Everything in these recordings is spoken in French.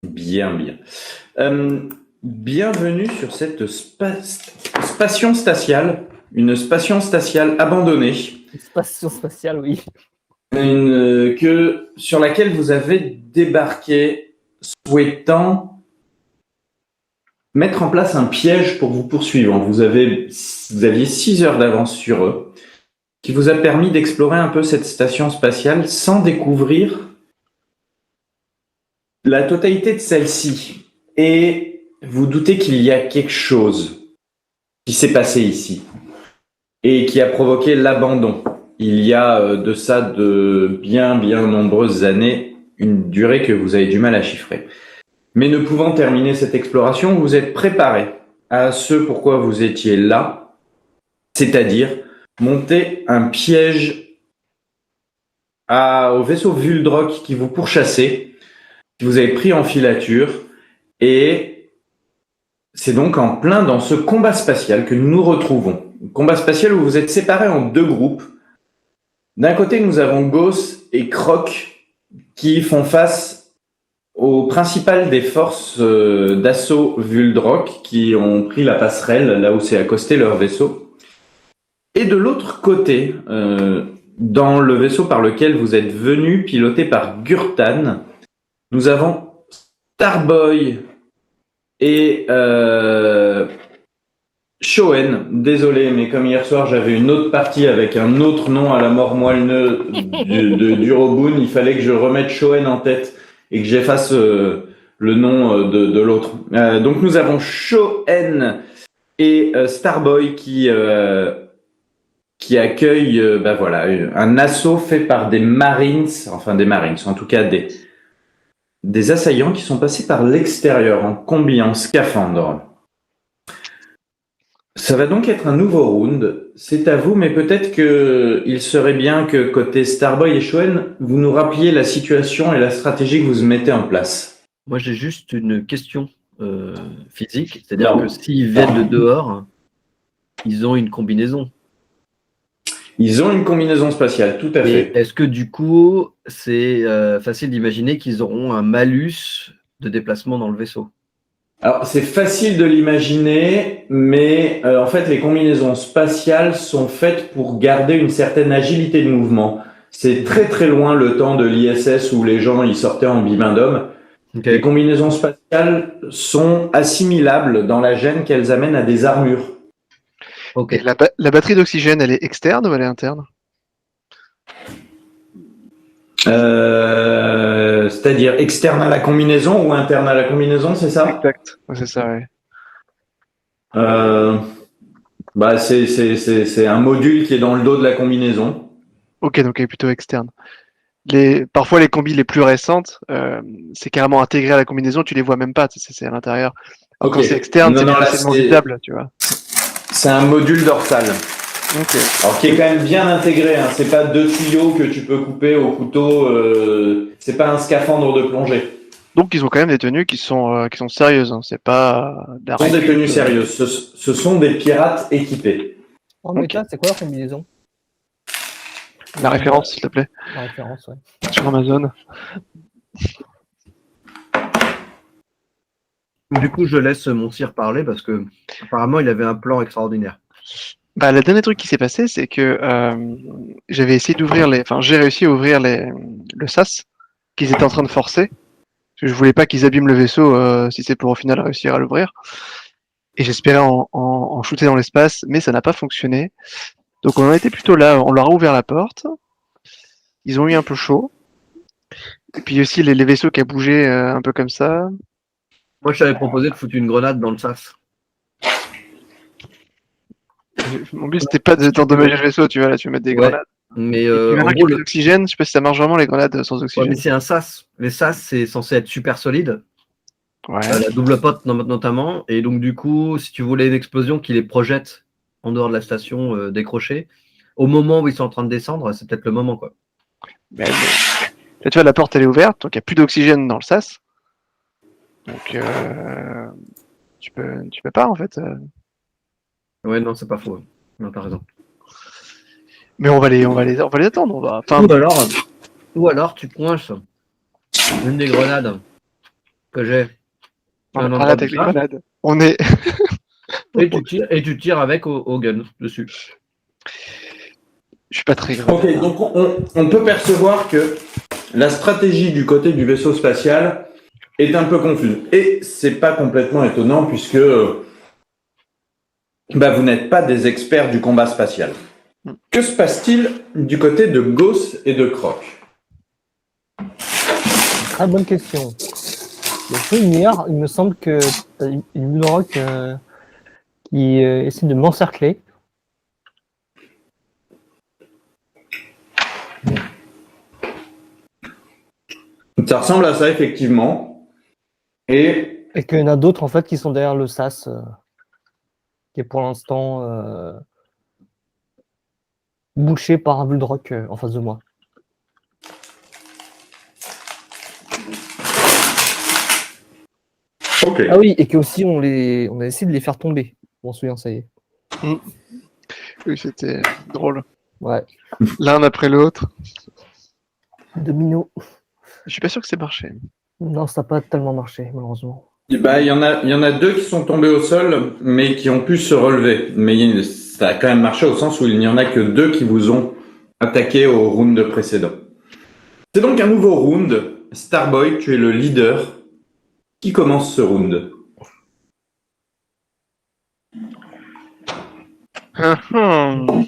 Bien, bien. Bienvenue sur cette station spatiale, une station spatiale abandonnée, Station spatiale, oui. sur laquelle vous avez débarqué, souhaitant mettre en place un piège pour vous poursuivre. Vous aviez 6 heures d'avance sur eux, qui vous a permis d'explorer un peu cette station spatiale sans découvrir la totalité de celle-ci. Et vous doutez qu'il y a quelque chose qui s'est passé ici et qui a provoqué l'abandon. Il y a de ça de bien nombreuses années, une durée que vous avez du mal à chiffrer. Mais ne pouvant terminer cette exploration, vous êtes préparé à ce pourquoi vous étiez là, c'est-à-dire monter un piège au vaisseau Vuldrock qui vous pourchassait, que vous avez pris en filature, et c'est donc en plein dans ce combat spatial que nous nous retrouvons. Un combat spatial où vous êtes séparés en 2 groupes. D'un côté, nous avons Gauss et Croc qui font face aux principales des forces d'assaut Vuldrock qui ont pris la passerelle là où s'est accosté leur vaisseau. Et de l'autre côté, dans le vaisseau par lequel vous êtes venus, piloté par Gurtan, nous avons Starboy et Shoen. Désolé, mais comme hier soir j'avais une autre partie avec un autre nom à la mort moelleux du Robun, il fallait que je remette Shoen en tête et que j'efface le nom de l'autre. Donc nous avons Shoen et Starboy qui accueille un assaut fait par des Marines, en tout cas des assaillants qui sont passés par l'extérieur en combi, en scaphandre. Ça va donc être un nouveau round. C'est à vous, mais peut-être qu'il serait bien que côté Starboy et Shoen, vous nous rappeliez la situation et la stratégie que vous mettez en place. Moi, j'ai juste une question physique, c'est-à-dire que s'ils viennent de dehors, ils ont une combinaison. Ils ont une combinaison spatiale, tout à fait. Est-ce que du coup, c'est facile d'imaginer qu'ils auront un malus de déplacement dans le vaisseau? Alors, c'est facile de l'imaginer, mais en fait, les combinaisons spatiales sont faites pour garder une certaine agilité de mouvement. C'est très très loin le temps de l'ISS où les gens y sortaient en bibendum. Okay. Les combinaisons spatiales sont assimilables dans la gêne qu'elles amènent à des armures. Okay. Et la batterie d'oxygène, elle est externe ou elle est interne? C'est-à-dire externe à la combinaison ou interne à la combinaison, c'est ça? Exact, c'est ça, oui. C'est un module qui est dans le dos de la combinaison. Ok, donc elle est plutôt externe. Parfois, les combis les plus récentes, c'est carrément intégré à la combinaison, tu les vois même pas, c'est à l'intérieur. Okay. Quand c'est externe, c'est facilement visible, tu vois. C'est un module dorsal. Okay. Alors qui est quand même bien intégré, hein. C'est pas 2 tuyaux que tu peux couper au couteau, c'est pas un scaphandre de plongée. Donc ils ont quand même des tenues qui sont sérieuses, hein. C'est pas Ce sont des tenues sérieuses, ce sont des pirates équipés. En méta, c'est quoi la combinaison? La référence, s'il te plaît. La référence, ouais. Sur Amazon. Du coup, je laisse mon sire parler parce que apparemment il avait un plan extraordinaire. Le dernier truc qui s'est passé, c'est que j'avais essayé d'ouvrir j'ai réussi à ouvrir le sas qu'ils étaient en train de forcer. Parce que je voulais pas qu'ils abîment le vaisseau si c'est pour au final réussir à l'ouvrir. Et j'espérais en shooter dans l'espace, mais ça n'a pas fonctionné. Donc on en était plutôt là, on leur a ouvert la porte. Ils ont eu un peu chaud. Et puis aussi les vaisseaux qui a bougé un peu comme ça. Moi, je t'avais proposé de foutre une grenade dans le sas. Mon but, c'était pas d'endommager le vaisseau, tu vois, là, tu veux mettre des grenades. Mais en gros, l'oxygène, je sais pas si ça marche vraiment, les grenades sans oxygène. Ouais, mais c'est un sas. Les sas, c'est censé être super solide. Ouais. La double pote, notamment. Et donc, du coup, si tu voulais une explosion qui les projette en dehors de la station décrochée, au moment où ils sont en train de descendre, c'est peut-être le moment, quoi. Là, tu vois, la porte, elle est ouverte, donc il n'y a plus d'oxygène dans le sas. Donc, tu peux pas, en fait. Ouais, non, c'est pas faux. Non, t'as raison. Mais on va les attendre. Ou alors, tu coinces une des grenades que j'ai. On Un a endroit parlé avec de les ça. grenades. On est. Et tu tires avec au gun dessus. Je suis pas très grand. Ok, donc on peut percevoir que la stratégie du côté du vaisseau spatial est un peu confuse. Et c'est pas complètement étonnant puisque vous n'êtes pas des experts du combat spatial. Que se passe-t-il du côté de Gauss et de Croc? Très bonne question. Le souvenir, il me semble que t'as une Bloodrock qui essaie de m'encercler. Ça ressemble à ça, effectivement. Et Et qu'il y en a d'autres en fait qui sont derrière le SAS, qui est pour l'instant bouché par un Bloodrock en face de moi. ok. Ah oui, et que aussi on a essayé de les faire tomber. Je m'en souviens, ça y est. Oui, c'était drôle. Ouais. L'un après l'autre. Domino. Je suis pas sûr que c'est marché. Non, ça n'a pas tellement marché, malheureusement. Il y en a deux qui sont tombés au sol, mais qui ont pu se relever. Mais ça a quand même marché au sens où il n'y en a que deux qui vous ont attaqué au round précédent. C'est donc un nouveau round. Starboy, tu es le leader. Qui commence ce round? Attends,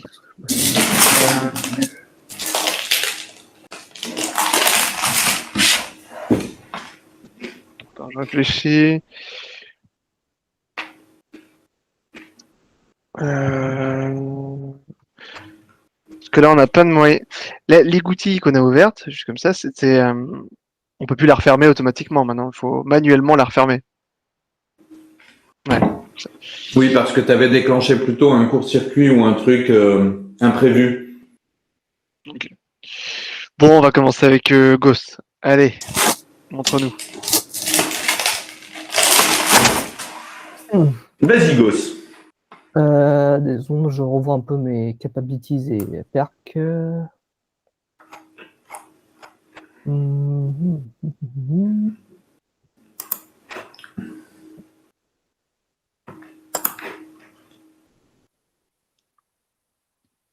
je réfléchis. Parce que là, on a plein de moyens. L'égoutille qu'on a ouverte, juste comme ça, c'était. On peut plus la refermer automatiquement maintenant. Il faut manuellement la refermer. Ouais. Oui, parce que tu avais déclenché plutôt un court-circuit ou un truc imprévu. Okay. Bon, on va commencer avec Ghost. Allez, montre-nous. Vas-y, Gauss. Désolé, je revois un peu mes capabilities et perks.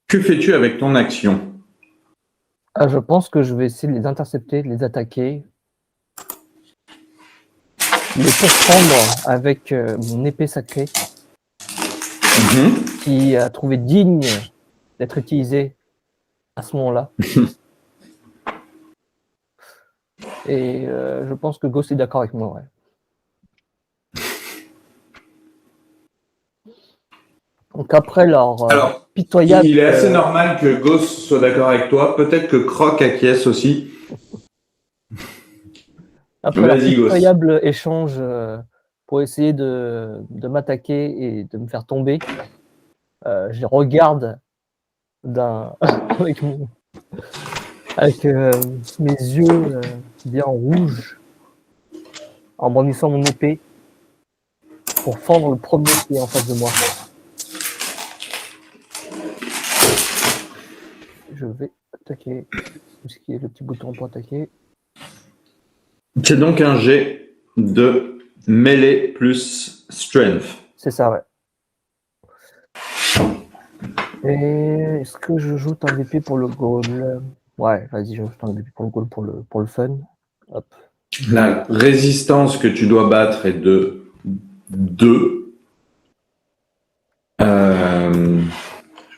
Que fais-tu avec ton action? Je pense que je vais essayer de les intercepter, de les attaquer, de les pourprendre avec mon épée sacrée qui a trouvé digne d'être utilisée à ce moment-là. Et je pense que Ghost est d'accord avec moi. Ouais. Donc après leur Alors, pitoyable... il est assez normal que Gauss soit d'accord avec toi. Peut-être que Croc acquiesce aussi. Après leur Vas-y, Ghost. pitoyable échange pour essayer de m'attaquer et de me faire tomber, je les regarde avec mes yeux bien rouges en brandissant mon épée pour fendre le premier qui est en face de moi. Je vais attaquer. Est-ce qu'il y a le petit bouton pour attaquer? C'est donc un jet de mêlée plus strength. C'est ça, ouais. Et est-ce que je joue un épée pour le goal? Ouais, vas-y, je joue un épée pour le goal pour le fun. Hop. La résistance que tu dois battre est de 2. Je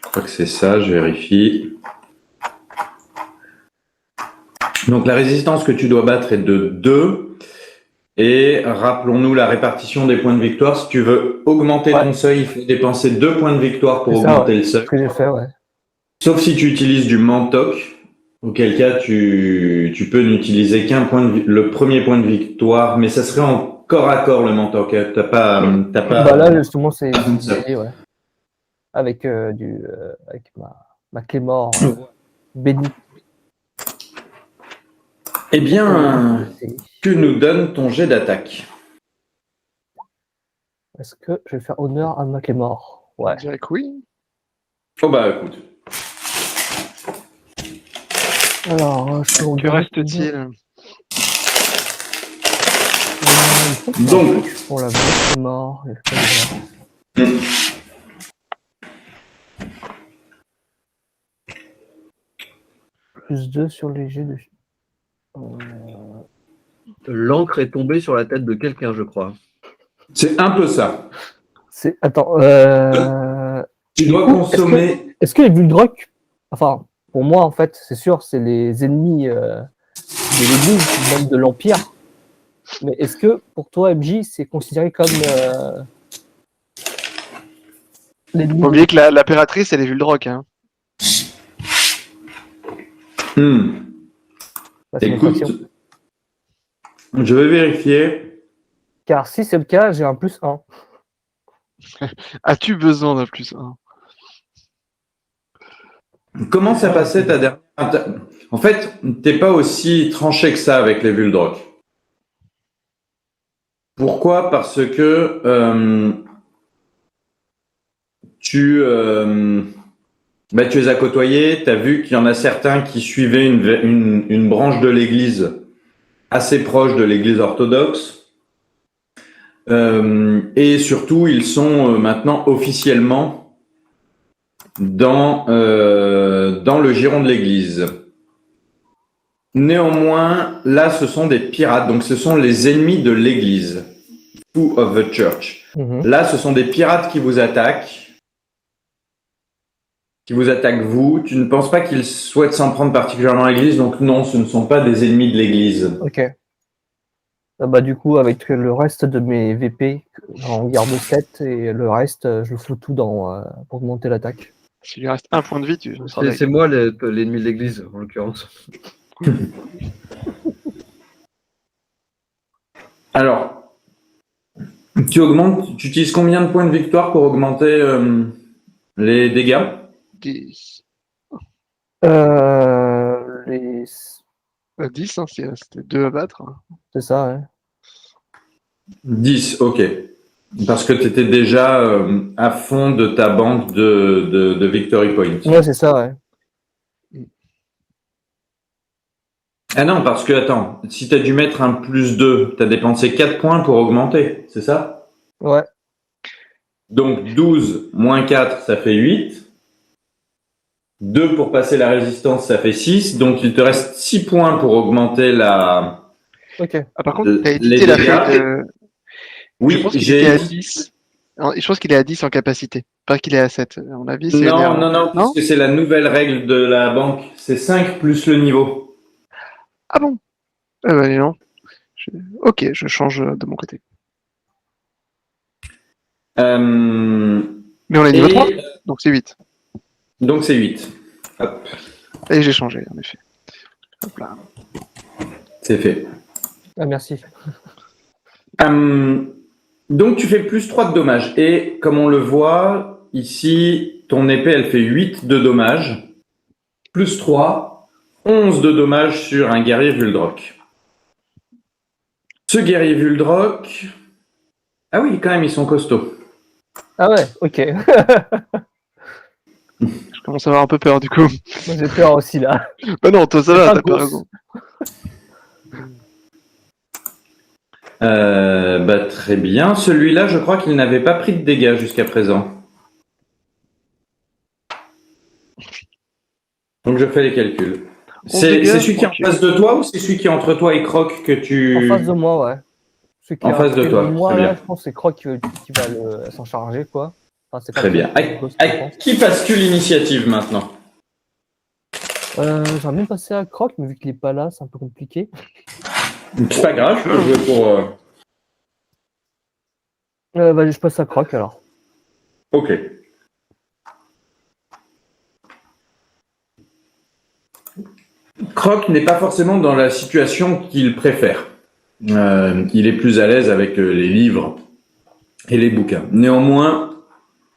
crois que c'est ça, je vérifie. Donc la résistance que tu dois battre est de 2. Et rappelons-nous la répartition des points de victoire. Si tu veux augmenter ton seuil, il faut dépenser 2 points de victoire pour augmenter le seuil. C'est ce que j'ai fait, ouais. Sauf si tu utilises du mantoc, auquel cas tu peux n'utiliser qu'un point le premier point de victoire, mais ça serait en corps à corps le mantoc. T'as pas. Bah là justement c'est ça. ouais. Avec avec ma Claymore bénie. Eh bien, que nous donne ton jet d'attaque? Est-ce que je vais faire honneur à ma Claymore? Ouais. Je dirais que oui. Oh bah écoute. Alors, Que reste-t-il? Donc, Pour la vraie mort. Il faut pas le voir. Plus 2 sur les jets de. L'encre est tombée sur la tête de quelqu'un, je crois. c'est un peu ça. C'est. Attends. Tu dois consommer. Est-ce que les Vuldrock, enfin, pour moi, en fait, c'est sûr, c'est les ennemis de l'Église, même de l'Empire. Mais est-ce que, pour toi, MJ, c'est considéré comme l'ennemi Faut oublier que l'impératrice, elle est Vuldrock. Hein. Hmm. Bah, c'est une Écoute, faction. je vais vérifier. Car si c'est le cas, j'ai un plus 1. As-tu besoin d'un plus 1? Comment ça passait ta dernière. En fait, t'es pas aussi tranché que ça avec les Vuldrock. Pourquoi? Parce que tu les as côtoyés, tu as vu qu'il y en a certains qui suivaient une branche de l'Église assez proche de l'Église orthodoxe. Et surtout, ils sont maintenant officiellement dans le giron de l'Église. Néanmoins, là, ce sont des pirates, donc ce sont les ennemis de l'Église, Foo of the Church. Là, ce sont des pirates qui vous attaquent, vous. Tu ne penses pas qu'ils souhaitent s'en prendre particulièrement à l'Église, donc non, ce ne sont pas des ennemis de l'Église. Ok. Bah, du coup, avec le reste de mes VP, j'en garde 7 et le reste, je le fous tout pour augmenter l'attaque. S'il lui reste un point de vie, tu seras C'est moi l'ennemi de l'église, en l'occurrence. Alors, tu utilises combien de points de victoire pour augmenter les dégâts? 10. Les... 10, hein, c'était 2 à battre. C'est ça, ouais. 10, ok. Parce que tu étais déjà à fond de ta banque de Victory Points. Ouais, c'est ça, ouais. Ah non, parce que, attends, si tu as dû mettre un plus 2, tu as dépensé 4 points pour augmenter, c'est ça? Ouais. Donc 12 moins 4, ça fait 8. 2 pour passer la résistance, ça fait 6. Donc il te reste 6 points pour augmenter la... Ok. Ah, par contre, t'as les édité la dégâts. feuille de... Oui, je pense qu'il j'ai... était à 10. Alors, je pense qu'il est à 10 en capacité. Pas qu'il est à 7. À mon avis, c'est... Non, puisque c'est la nouvelle règle de la banque. C'est 5 plus le niveau. Ah bon? Ah bah non. Ok, je change de mon côté. Mais on est niveau 3, donc c'est 8. Donc c'est 8. Hop. Et j'ai changé, en effet. Hop là. C'est fait. Ah, merci. Donc tu fais plus 3 de dommages. Et comme on le voit, ici, ton épée, elle fait 8 de dommages. Plus 3, 11 de dommages sur un guerrier Vuldrock. Ce guerrier Vuldrock... Ah oui, quand même, ils sont costauds. Ah ouais, ok. Je commence à avoir un peu peur, du coup. Moi, j'ai peur aussi, là. Bah non, toi, ça C'est va, pas t'as pas grosse. raison. Très bien. Celui-là, je crois qu'il n'avait pas pris de dégâts jusqu'à présent. Donc je fais les calculs. C'est celui qui est en face de toi ou c'est celui qui est entre toi et Croc que tu... En face de moi, ouais. Celui qui En est à face de côté toi, moi, très là, bien. je pense que c'est Croc qui va s'en charger, quoi. Enfin, c'est pas Très bien. Qui passe-tu l'initiative maintenant? J'aurais même passé à Croc, mais vu qu'il est pas là, c'est un peu compliqué. C'est pas grave, je peux jouer pour... Bah, je passe à Croc, alors. Ok. Croc n'est pas forcément dans la situation qu'il préfère. Il est plus à l'aise avec les livres et les bouquins. Néanmoins,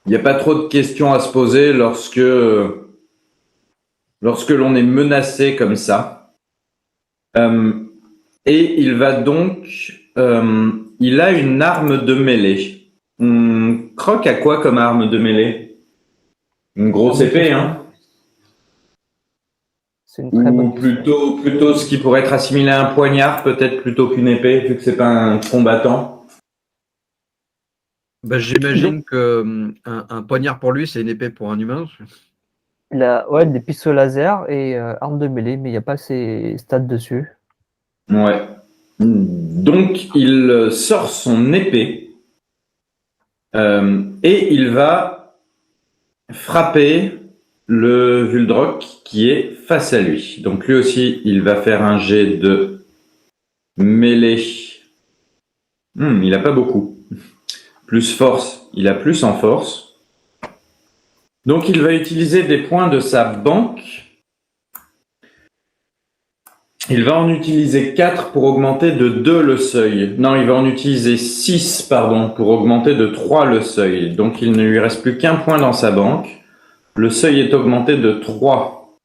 il n'y a pas trop de questions à se poser lorsque l'on est menacé comme ça. Et il va donc... il a une arme de mêlée. Croc a quoi comme arme de mêlée? Une grosse épée, hein? C'est une très bonne Ou plutôt ce qui pourrait être assimilé à un poignard, peut-être plutôt qu'une épée, vu que c'est pas un combattant. Bah, j'imagine que un poignard pour lui, c'est une épée pour un humain. Il a des pistolets laser et armes de mêlée, mais il n'y a pas ses stats dessus. Ouais. Donc, il sort son épée et il va frapper le Vuldroc qui est face à lui. Donc, lui aussi, il va faire un jet de mêlée. Il n'a pas beaucoup. Plus force, il a plus en force. Donc, il va utiliser des points de sa banque. Il va en utiliser 4 pour augmenter de 2 le seuil. Non, il va en utiliser 6, pour augmenter de 3 le seuil. Donc, il ne lui reste plus qu'un point dans sa banque. Le seuil est augmenté de 3.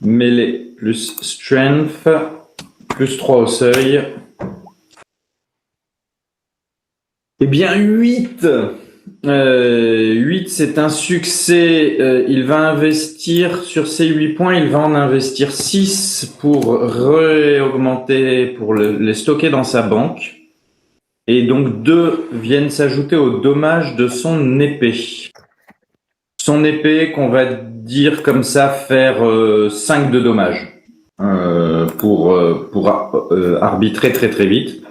Mêlée plus strength, plus 3 au seuil. Eh bien, 8. 8, c'est un succès. Il va investir sur ces 8 points, il va en investir 6 pour réaugmenter, pour les stocker dans sa banque. Et donc 2 viennent s'ajouter aux dommages de son épée. Son épée, qu'on va dire comme ça, faire 5 de dommages pour arbitrer très très vite.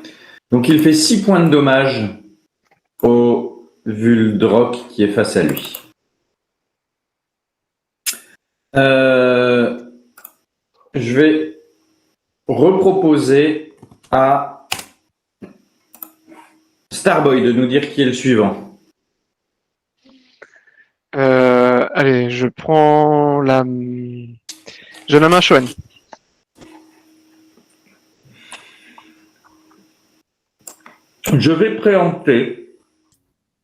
Donc il fait 6 points de dommages au Vuldroc qui est face à lui. Je vais reproposer à Starboy de nous dire qui est le suivant. Allez, je prends la... Je nomme un Shoan. Je vais préempter.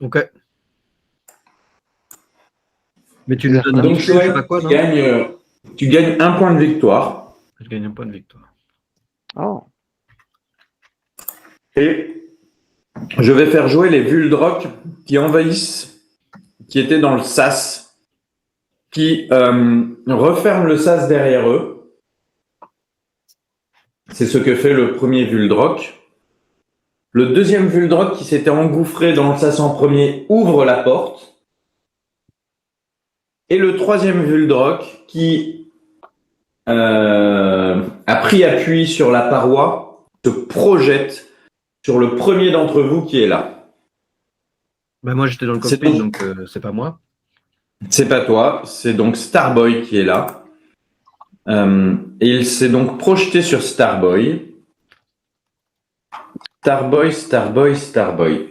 Ok. Mais tu nous donnes un Donc, truc, je sais pas quoi, non? tu gagnes 1 point de victoire. Je gagne un point de victoire. Oh. Et je vais faire jouer les Vuldroc qui envahissent, qui étaient dans le sas, qui referment le sas derrière eux. C'est ce que fait le premier Vuldroc. Le deuxième Vuldroc qui s'était engouffré dans le sas en premier ouvre la porte. Et le troisième Vuldroc qui a pris appui sur la paroi se projette sur le premier d'entre vous qui est là. Bah, moi, j'étais dans le cockpit, donc c'est pas moi. C'est pas toi, c'est donc Starboy qui est là. Et il s'est donc projeté sur Starboy. Starboy.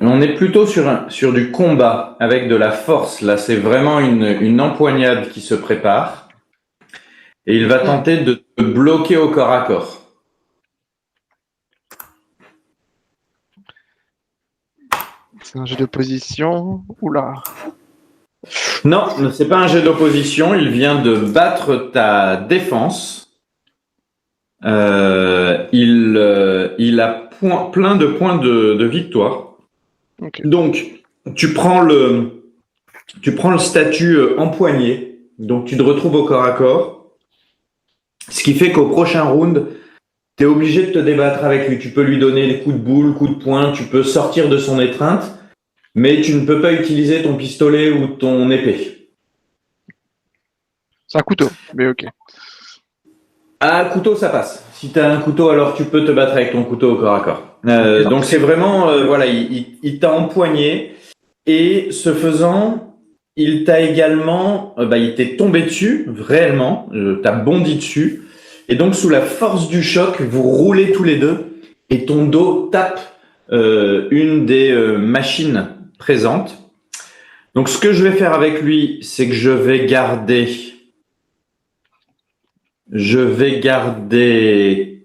On est plutôt sur du combat avec de la force. Là, c'est vraiment une empoignade qui se prépare. Et il va tenter de te bloquer au corps à corps. C'est un jeu d'opposition. Oula. Non, c'est pas un jet d'opposition. Il vient de battre ta défense. Il a plein de points de victoire. Okay. Donc, tu prends le statut empoigné. Donc, tu te retrouves au corps à corps. Ce qui fait qu'au prochain round, tu es obligé de te débattre avec lui. Tu peux lui donner des coups de boule, coups de poing. Tu peux sortir de son étreinte. Mais tu ne peux pas utiliser ton pistolet ou ton épée. C'est un couteau, mais ok. Ah, couteau, ça passe. Si tu as un couteau, alors tu peux te battre avec ton couteau au corps à corps. Donc c'est vraiment, voilà, il t'a empoigné et ce faisant, il t'a également, il t'est tombé dessus, réellement, t'as bondi dessus. Et donc sous la force du choc, vous roulez tous les deux et ton dos tape une des machines présentes. Donc ce que je vais faire avec lui, c'est que je vais garder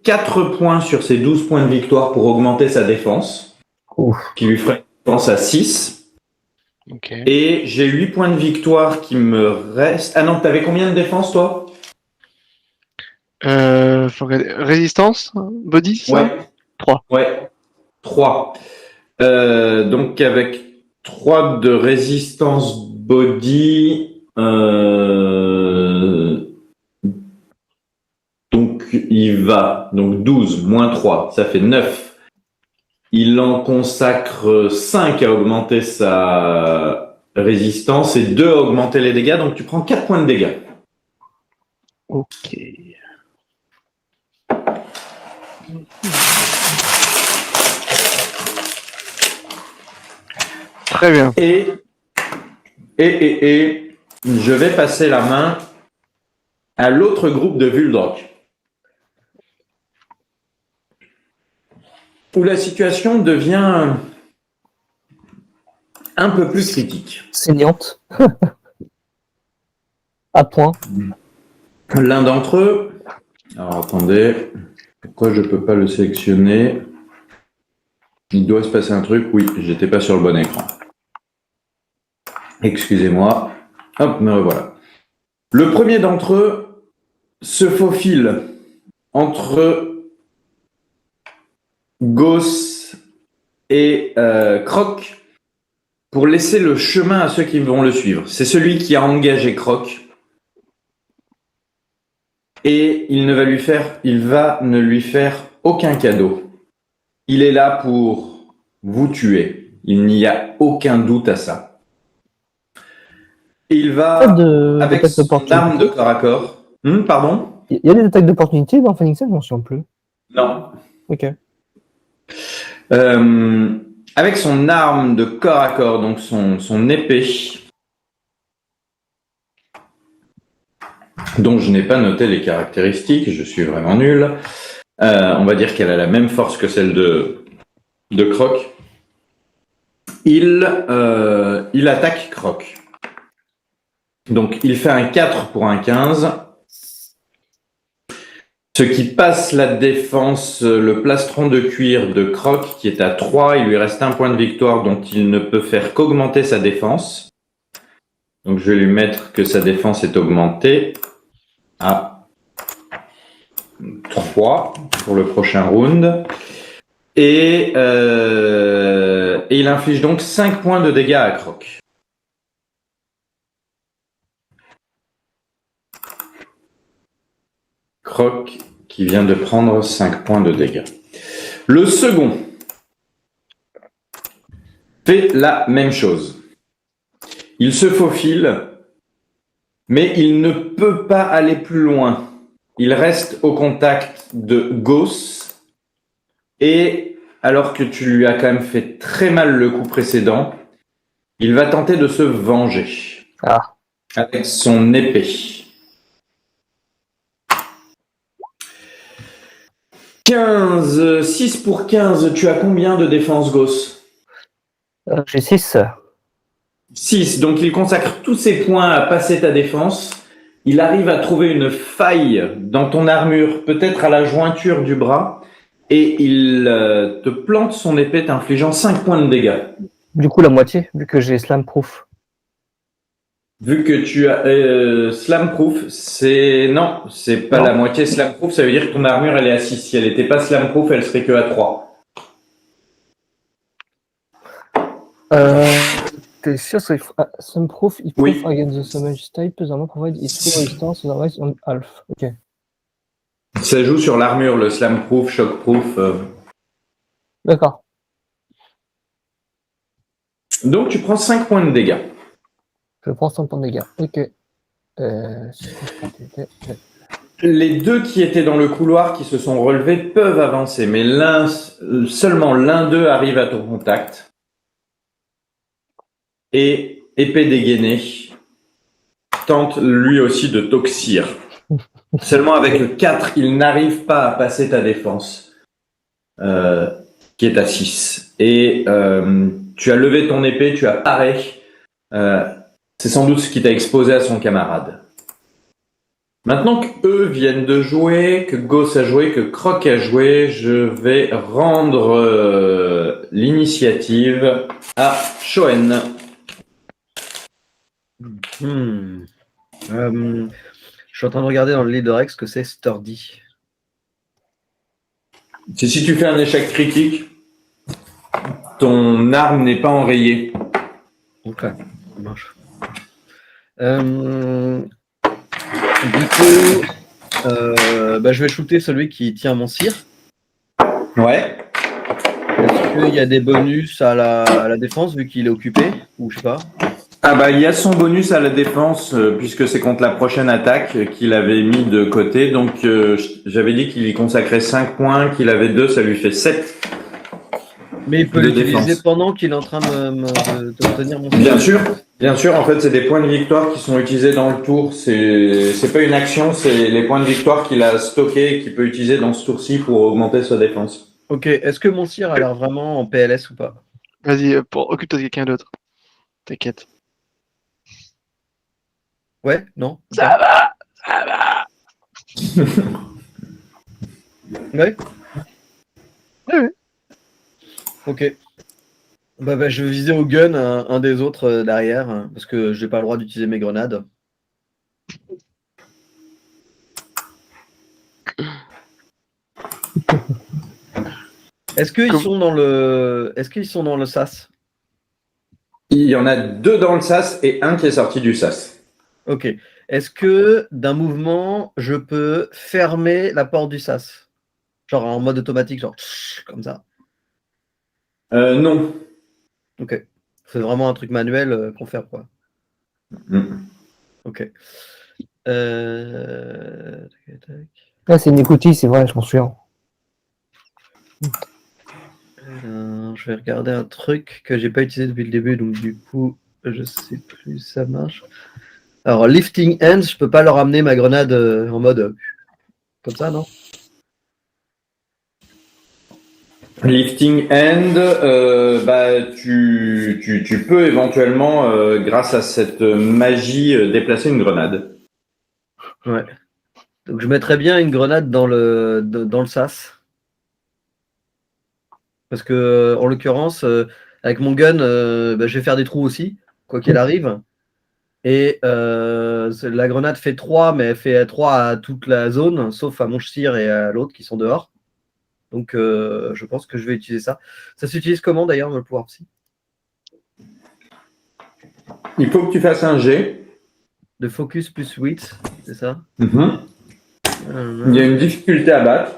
4 points sur ses 12 points de victoire pour augmenter sa défense, qui lui ferait une défense à 6. Okay. Et j'ai 8 points de victoire qui me restent. Ah non, t'avais combien de défense, toi? Résistance, body, ça? Ouais. 3. Ouais, 3. Donc avec 3 de résistance body, donc il va, donc 12 moins 3, ça fait 9. Il en consacre 5 à augmenter sa résistance et 2 à augmenter les dégâts, donc tu prends 4 points de dégâts. Ok. Très bien. Et je vais passer la main à l'autre groupe de Vuldrock, où la situation devient un peu plus critique. Saignante. À point. L'un d'entre eux, alors attendez, pourquoi je peux pas le sélectionner? Il doit se passer un truc, oui, j'étais pas sur le bon écran. Excusez-moi. Hop, me revoilà. Le premier d'entre eux se faufile entre Gauss et Croc pour laisser le chemin à ceux qui vont le suivre. C'est celui qui a engagé Croc. Et il va ne lui faire aucun cadeau. Il est là pour vous tuer. Il n'y a aucun doute à ça. Il va avec son arme de corps à corps. Pardon? Il y a des attaques d'opportunité dans Phoenix, je m'en souviens plus. Non. Ok. Avec son arme de corps à corps, donc son épée, dont je n'ai pas noté les caractéristiques, je suis vraiment nul. On va dire qu'elle a la même force que celle de Croc. Il attaque Croc. Donc il fait un 4 pour un 15. Ce qui passe la défense, le plastron de cuir de Croc qui est à 3, il lui reste un point de victoire dont il ne peut faire qu'augmenter sa défense. Donc je vais lui mettre que sa défense est augmentée à 3 pour le prochain round. Et il inflige donc 5 points de dégâts à Croc. Croc qui vient de prendre 5 points de dégâts. Le second fait la même chose. Il se faufile, mais il ne peut pas aller plus loin. Il reste au contact de Gauss, et alors que tu lui as quand même fait très mal le coup précédent, il va tenter de se venger avec son épée. 15, 6 pour 15, tu as combien de défense, Gauss? J'ai 6. 6, donc il consacre tous ses points à passer ta défense. Il arrive à trouver une faille dans ton armure, peut-être à la jointure du bras, et il te plante son épée t'infligeant 5 points de dégâts. Du coup, la moitié, vu que j'ai slam proof. Vu que tu as slam proof, non, c'est pas la moitié slam proof, ça veut dire que ton armure elle est à 6. Si elle n'était pas slam proof, elle serait que à 3. T'es sûr que slam proof, it proof against the damage type, the amount provide its full resistance, otherwise on half. Ok. Ça joue sur l'armure, le slam proof, shock proof. D'accord. Donc tu prends 5 points de dégâts. Je prends 5 points de dégâts. Ok. Les deux qui étaient dans le couloir qui se sont relevés peuvent avancer, mais seulement l'un d'eux arrive à ton contact. Et épée dégainée tente lui aussi de t'oxyre. Seulement avec le 4, il n'arrive pas à passer ta défense, qui est à 6. Et tu as levé ton épée, tu as paré. C'est sans doute ce qui t'a exposé à son camarade. Maintenant qu'eux viennent de jouer, que Gauss a joué, que Croc a joué, je vais rendre l'initiative à Shoen. Je suis en train de regarder dans le leader ce que c'est Sturdy. C'est si tu fais un échec critique, ton arme n'est pas enrayée. Ok, ça marche. Du coup, Je vais shooter celui qui tient mon cire. Ouais. Est-ce qu'il y a des bonus à la défense vu qu'il est occupé? Ou je sais pas. Ah bah il y a son bonus à la défense puisque c'est contre la prochaine attaque qu'il avait mis de côté. Donc j'avais dit qu'il y consacrait 5 points, qu'il avait 2, ça lui fait 7. Mais il peut De l'utiliser défense. pendant qu'il est en train d'obtenir mon Bien sûr, en fait c'est des points de victoire qui sont utilisés dans le tour. C'est pas une action, c'est les points de victoire qu'il a stockés et qu'il peut utiliser dans ce tour-ci pour augmenter sa défense. Ok, est-ce que mon cire a l'air vraiment en PLS ou pas? Vas-y, occupe-toi de quelqu'un d'autre. T'inquiète. Ouais, non? Ça va. Ouais? Ouais. Ok. Je vais viser au gun un des autres derrière, hein, parce que j'ai pas le droit d'utiliser mes grenades. Est-ce qu'ils sont dans le sas? Il y en a 2 dans le sas et un qui est sorti du sas. Ok. Est-ce que d'un mouvement, je peux fermer la porte du sas? Genre en mode automatique, genre comme ça. Non. Ok. C'est vraiment un truc manuel qu'on fait quoi. Mm. Ok. Tac, tac. Là, c'est une écoutille, c'est vrai, je m'en souviens. Je vais regarder un truc que j'ai pas utilisé depuis le début, donc du coup, je sais plus si ça marche. Alors, lifting hands, je peux pas leur amener ma grenade en mode comme ça, non? Lifting hand, tu peux éventuellement, grâce à cette magie, déplacer une grenade. Ouais. Donc, je mettrais bien une grenade dans le sas. Parce que, en l'occurrence, avec mon gun, je vais faire des trous aussi, quoi qu'il arrive. Et la grenade fait 3, mais elle fait 3 à toute la zone, sauf à mon cire et à l'autre qui sont dehors. Donc, je pense que je vais utiliser ça. Ça s'utilise comment d'ailleurs, le pouvoir psy? Il faut que tu fasses un jet. De focus plus 8, c'est ça? Il y a une difficulté à battre.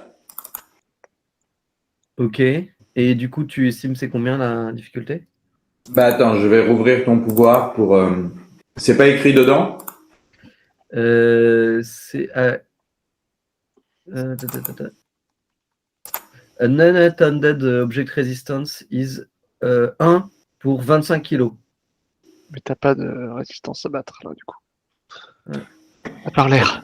Ok. Et du coup, tu estimes c'est combien la difficulté? Bah attends, je vais rouvrir ton pouvoir pour. C'est pas écrit dedans? C'est a non-attended object resistance is 1 pour 25 kg. Mais t'as pas de résistance à battre là du coup. Ouais. À part l'air.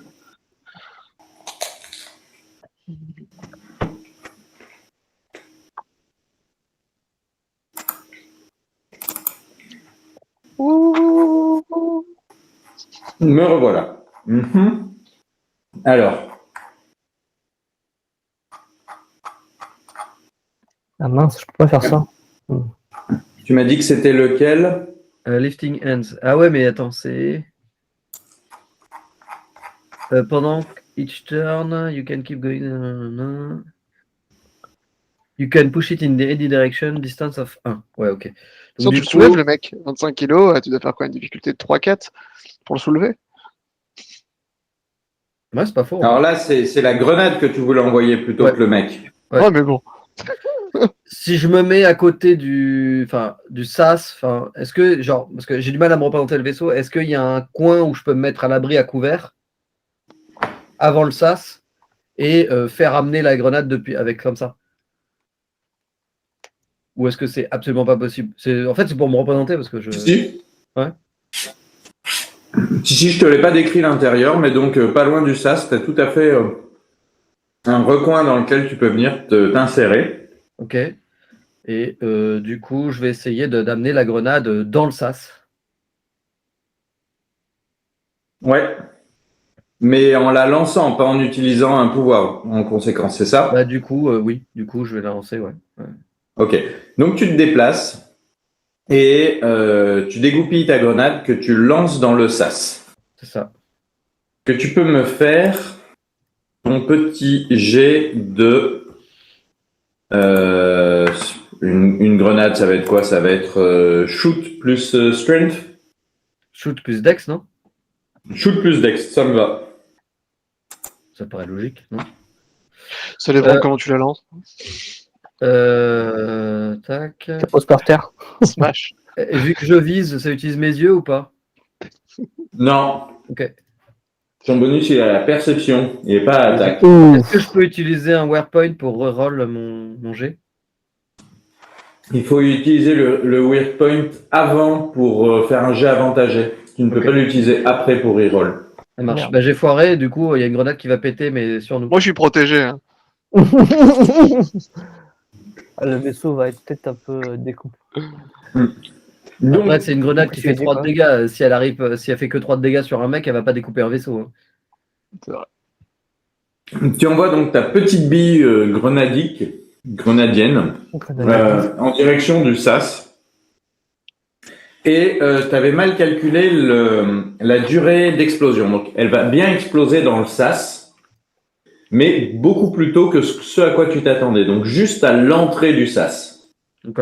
Me revoilà. Alors, Ah mince, je peux pas faire ça. tu m'as dit que c'était lequel? Lifting hands. Ah ouais, mais attends, c'est. Pendant each turn, you can keep going. You can push it in any direction, distance of 1. Ouais, ok. Sinon, tu le soulèves, le mec, 25 kilos, tu dois faire quoi, une difficulté de 3-4 pour le soulever? Ouais, c'est pas faux. Alors là, c'est la grenade que tu voulais envoyer plutôt que le mec. Ouais. Ouais, mais bon. Si je me mets à côté du sas, est-ce que, genre, parce que j'ai du mal à me représenter le vaisseau, est-ce qu'il y a un coin où je peux me mettre à l'abri à couvert avant le sas et faire amener la grenade depuis avec comme ça? Ou est-ce que c'est absolument pas possible? En fait, c'est pour me représenter parce que je. Si. Ouais. Si, je te l'ai pas décrit l'intérieur, mais donc pas loin du sas, tu as tout à fait un recoin dans lequel tu peux venir t'insérer. Ok. Et du coup, je vais essayer d'amener la grenade dans le sas. Ouais. Mais en la lançant, pas en utilisant un pouvoir en conséquence, c'est ça? Bah, du coup, oui. Du coup, je vais la lancer, ouais. Ok. Donc tu te déplaces et tu dégoupilles ta grenade que tu lances dans le sas. C'est ça. Que tu peux me faire ton petit jet de une grenade, ça va être quoi? Ça va être shoot plus strength. Shoot plus dex, non? Shoot plus dex, ça me va. Ça paraît logique, non? Ça dépend comment tu la lances. Tac. Tu poses par terre. Smash. Et vu que je vise, ça utilise mes yeux ou pas? Non. Ok. Son bonus, il est à la perception. Il n'est pas à l'attaque. Est-ce que je peux utiliser un weird pour reroll mon jet? Il faut utiliser le weird point avant pour faire un jet avantagé. Tu ne peux Ok. pas l'utiliser après pour reroll. Ça marche. Merde. Bah, j'ai foiré, du coup, il y a une grenade qui va péter, mais sur nous. Moi, je suis protégé. Hein. Le vaisseau va être peut-être un peu découpé. Donc, Après, c'est une grenade qui fait Précisé, 3 de quoi. dégâts. Si elle fait que 3 de dégâts sur un mec, elle va pas découper un vaisseau. Hein. C'est vrai. tu envoies donc ta petite bille grenadienne, en direction du sas. Et tu avais mal calculé la durée d'explosion. Donc, elle va bien exploser dans le sas, mais beaucoup plus tôt que ce à quoi tu t'attendais. Donc, juste à l'entrée du sas. Ok.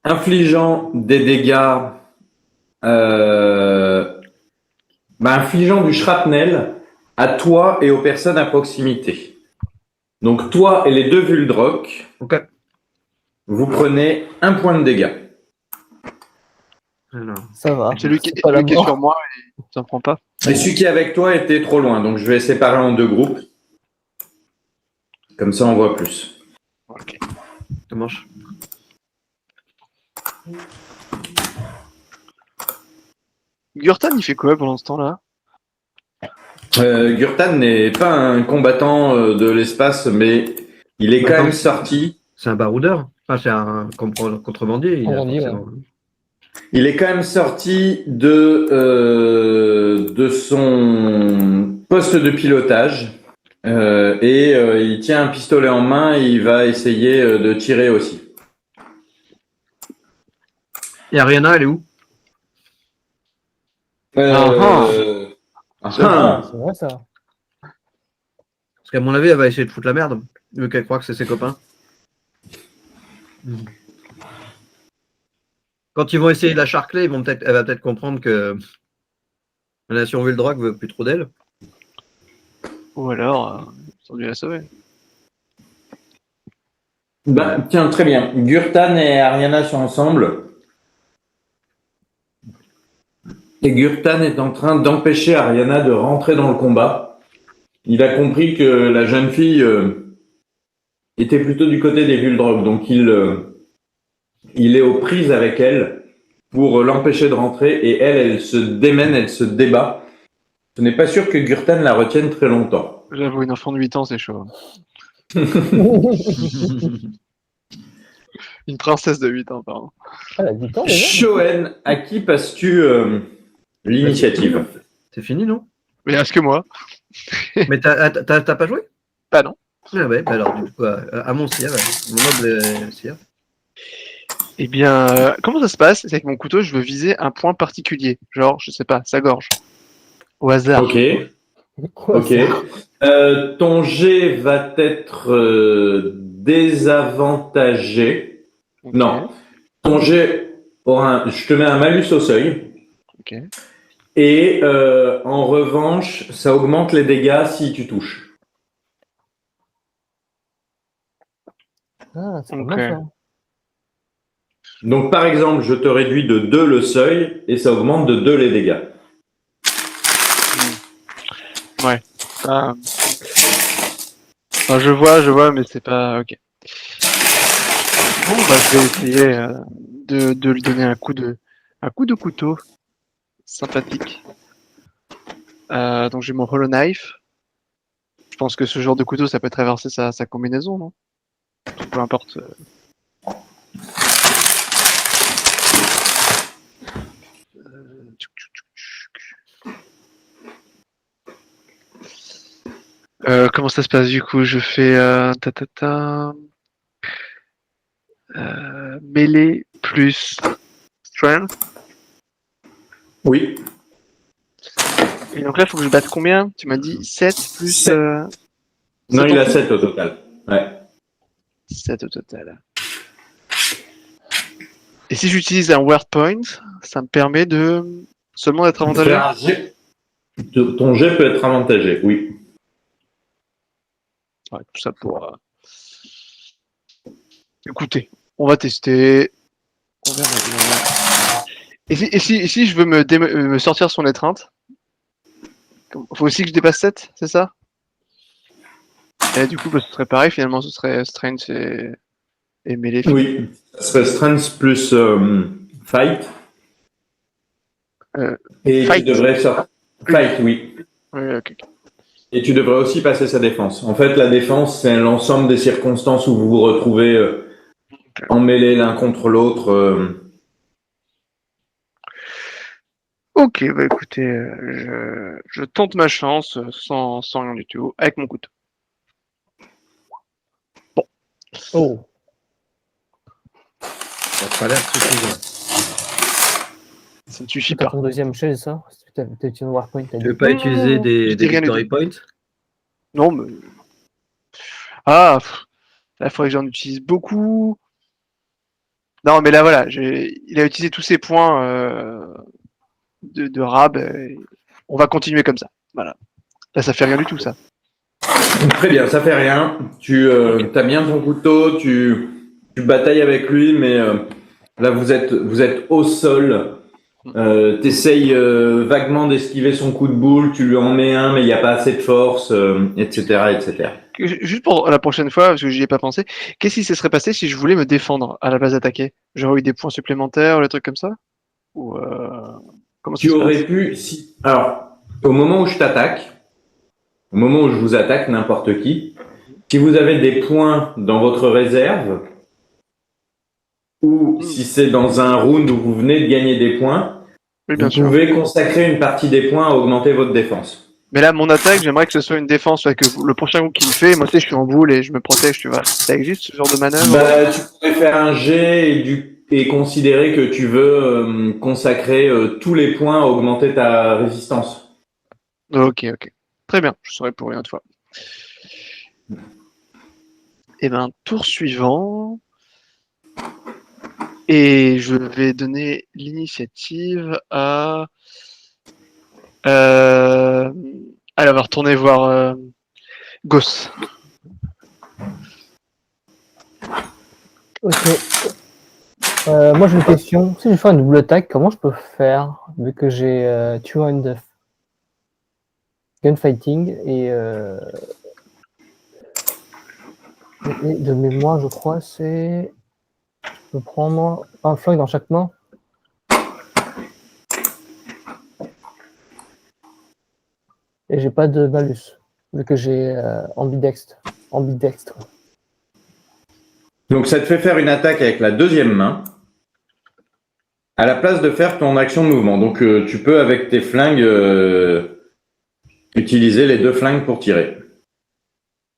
Infligeant des dégâts, infligeant du shrapnel à toi et aux personnes à proximité. Donc, toi et les deux Vuldrock, Ok. vous prenez 1 point de dégâts. Alors. Ça va. Celui qui C'est pas la est mort. sur moi, il s'en prend pas. Et celui qui est avec toi était trop loin, donc je vais séparer en 2 groupes. Comme ça, on voit plus. Ok. Ça marche. Gurtan, il fait quoi pendant ce temps-là? Gurtan n'est pas un combattant de l'espace, mais il est quand Attends. même sorti. C'est un baroudeur. Enfin, c'est un contrebandier. Il a Contrebandier, forcément- Il est quand même sorti de son poste de pilotage et il tient un pistolet en main et il va essayer de tirer aussi. Et Ariana, elle est où? C'est vrai, ça. Parce qu'à mon avis, elle va essayer de foutre la merde, vu qu'elle croit que c'est ses copains. Quand ils vont essayer de la charcler, elle va peut-être comprendre que la nation Vuldrock veut plus trop d'elle. Ou alors, ils ont dû la sauver. Tiens, très bien. Gurtan et Ariana sont ensemble. Et Gurtan est en train d'empêcher Ariana de rentrer dans le combat. Il a compris que la jeune fille était plutôt du côté des Vuldrock, donc il est aux prises avec elle pour l'empêcher de rentrer et elle se démène, elle se débat. Ce n'est pas sûr que Gurtan la retienne très longtemps. J'avoue, une enfant de 8 ans, c'est chaud. Une princesse de 8 ans, pardon. Elle a 10 ans déjà. Shoen, à qui passes-tu l'initiative? C'est fini, non? Mais est-ce que moi? Mais t'as pas joué? Bah non. Ah ouais, bah alors du coup, à mon sire, mon noble sire. Eh bien, comment ça se passe? C'est avec mon couteau, je veux viser un point particulier. Genre, je sais pas, sa gorge. Au hasard. Ok. Quoi, Ok. Ton jet va être désavantagé. Ok. Non. Ton jet aura je te mets un malus au seuil. Ok. Et en revanche, ça augmente les dégâts si tu touches. Ah, c'est pas Ok. mal, ça. Donc par exemple, je te réduis de 2 le seuil et ça augmente de 2 les dégâts. Ah. Enfin, je vois, mais c'est pas... Ok. Bon, bah, je vais essayer de lui donner un coup de couteau. Sympathique. Donc j'ai mon Hollow Knife. Je pense que ce genre de couteau, ça peut traverser sa combinaison, non? Peu importe. Comment ça se passe du coup? Je fais mêlée plus strength. Oui. Et donc là, il faut que je batte combien? Tu m'as dit 7 plus. 7. Non, il a 7 au total. Ouais. 7 au total. Et si j'utilise un word point, ça me permet de seulement d'être avantagé? Ton jet peut être avantagé, oui. Ouais, tout ça pour. Écoutez, on va tester. On verra bien. Et si je veux me sortir son étreinte, faut aussi que je dépasse 7, c'est ça? Et du coup, bah, ce serait pareil, finalement, ce serait Strength et Melee. Oui, ça serait Strength plus Fight. Euh, Et tu Fight. devrais sortir. Fight, oui. Ouais, ok. Et tu devrais aussi passer sa défense. En fait, la défense, c'est l'ensemble des circonstances où vous vous retrouvez emmêlés l'un contre l'autre. Ok, bah écoutez, je tente ma chance sans rien du tout, avec mon couteau. Oh, Ça n'a pas l'air suffisant. Ça ne suffit t'as pas. ton deuxième jet, c'est ça? T'as utilisé Warpoint, t'as Tu dit. veux pas Non, utiliser je des dis rien du victory tout. points? Non, mais. Ah, là, il faudrait que j'en utilise beaucoup. Non, mais là, voilà, il a utilisé tous ses points de rab. On va continuer comme ça. Voilà. Là, ça fait rien du tout, ça. Très bien, ça fait rien. Tu as bien ton couteau, tu batailles avec lui, mais là vous êtes au sol. T'essayes vaguement d'esquiver son coup de boule, tu lui en mets un, mais il n'y a pas assez de force, etc., etc. Juste pour la prochaine fois, parce que j'y ai pas pensé, qu'est-ce qui se serait passé si je voulais me défendre à la base d'attaquer? J'aurais eu des points supplémentaires ou des trucs comme ça? Ou comment ça Tu se aurais passe? pu, si, alors, au moment où je t'attaque, au moment où je vous attaque, n'importe qui, si vous avez des points dans votre réserve, ou Hmm. si c'est dans un round où vous venez de gagner des points, Oui, vous bien sûr. pouvez consacrer une partie des points à augmenter votre défense. Mais là, mon attaque, j'aimerais que ce soit une défense, que le prochain coup qu'il me fait, moi, tu sais, je suis en boule et je me protège, tu vois. Ça existe, ce genre de manœuvre? Bah, tu pourrais faire un jet et considérer que tu veux consacrer tous les points à augmenter ta résistance. Ok, ok. Très bien, je saurai pour une autre fois. Et ben, tour suivant. Et je vais donner l'initiative à. Euh... Elle va retourner voir Goss. Ok. Moi j'ai une question. Si je fais une double attaque, comment je peux faire vu que j'ai Two Hand Gunfighting et de mémoire, je crois, c'est. Je peux prendre un flingue dans chaque main. Et j'ai pas de malus vu que j'ai ambidextre. Ambidextre. Donc ça te fait faire une attaque avec la deuxième main à la place de faire ton action de mouvement. Donc tu peux avec tes flingues utiliser les deux flingues pour tirer.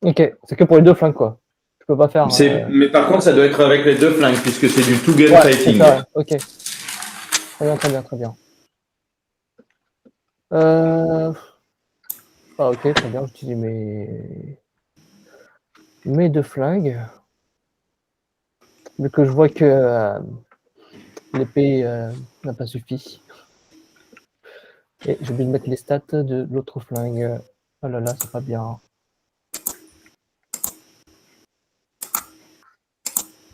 Ok, c'est que pour les deux flingues quoi. Je peux pas faire. Mais par contre ça doit être avec les deux flingues puisque c'est du two gun Ouais, c'est fighting. ça, ouais. Ok. Très bien, très bien, très bien. Ah ok, très bien, j'utilise mes deux flingues. Vu que je vois que l'épée n'a pas suffi. Et j'ai oublié de mettre les stats de l'autre flingue. Oh là là, c'est pas bien.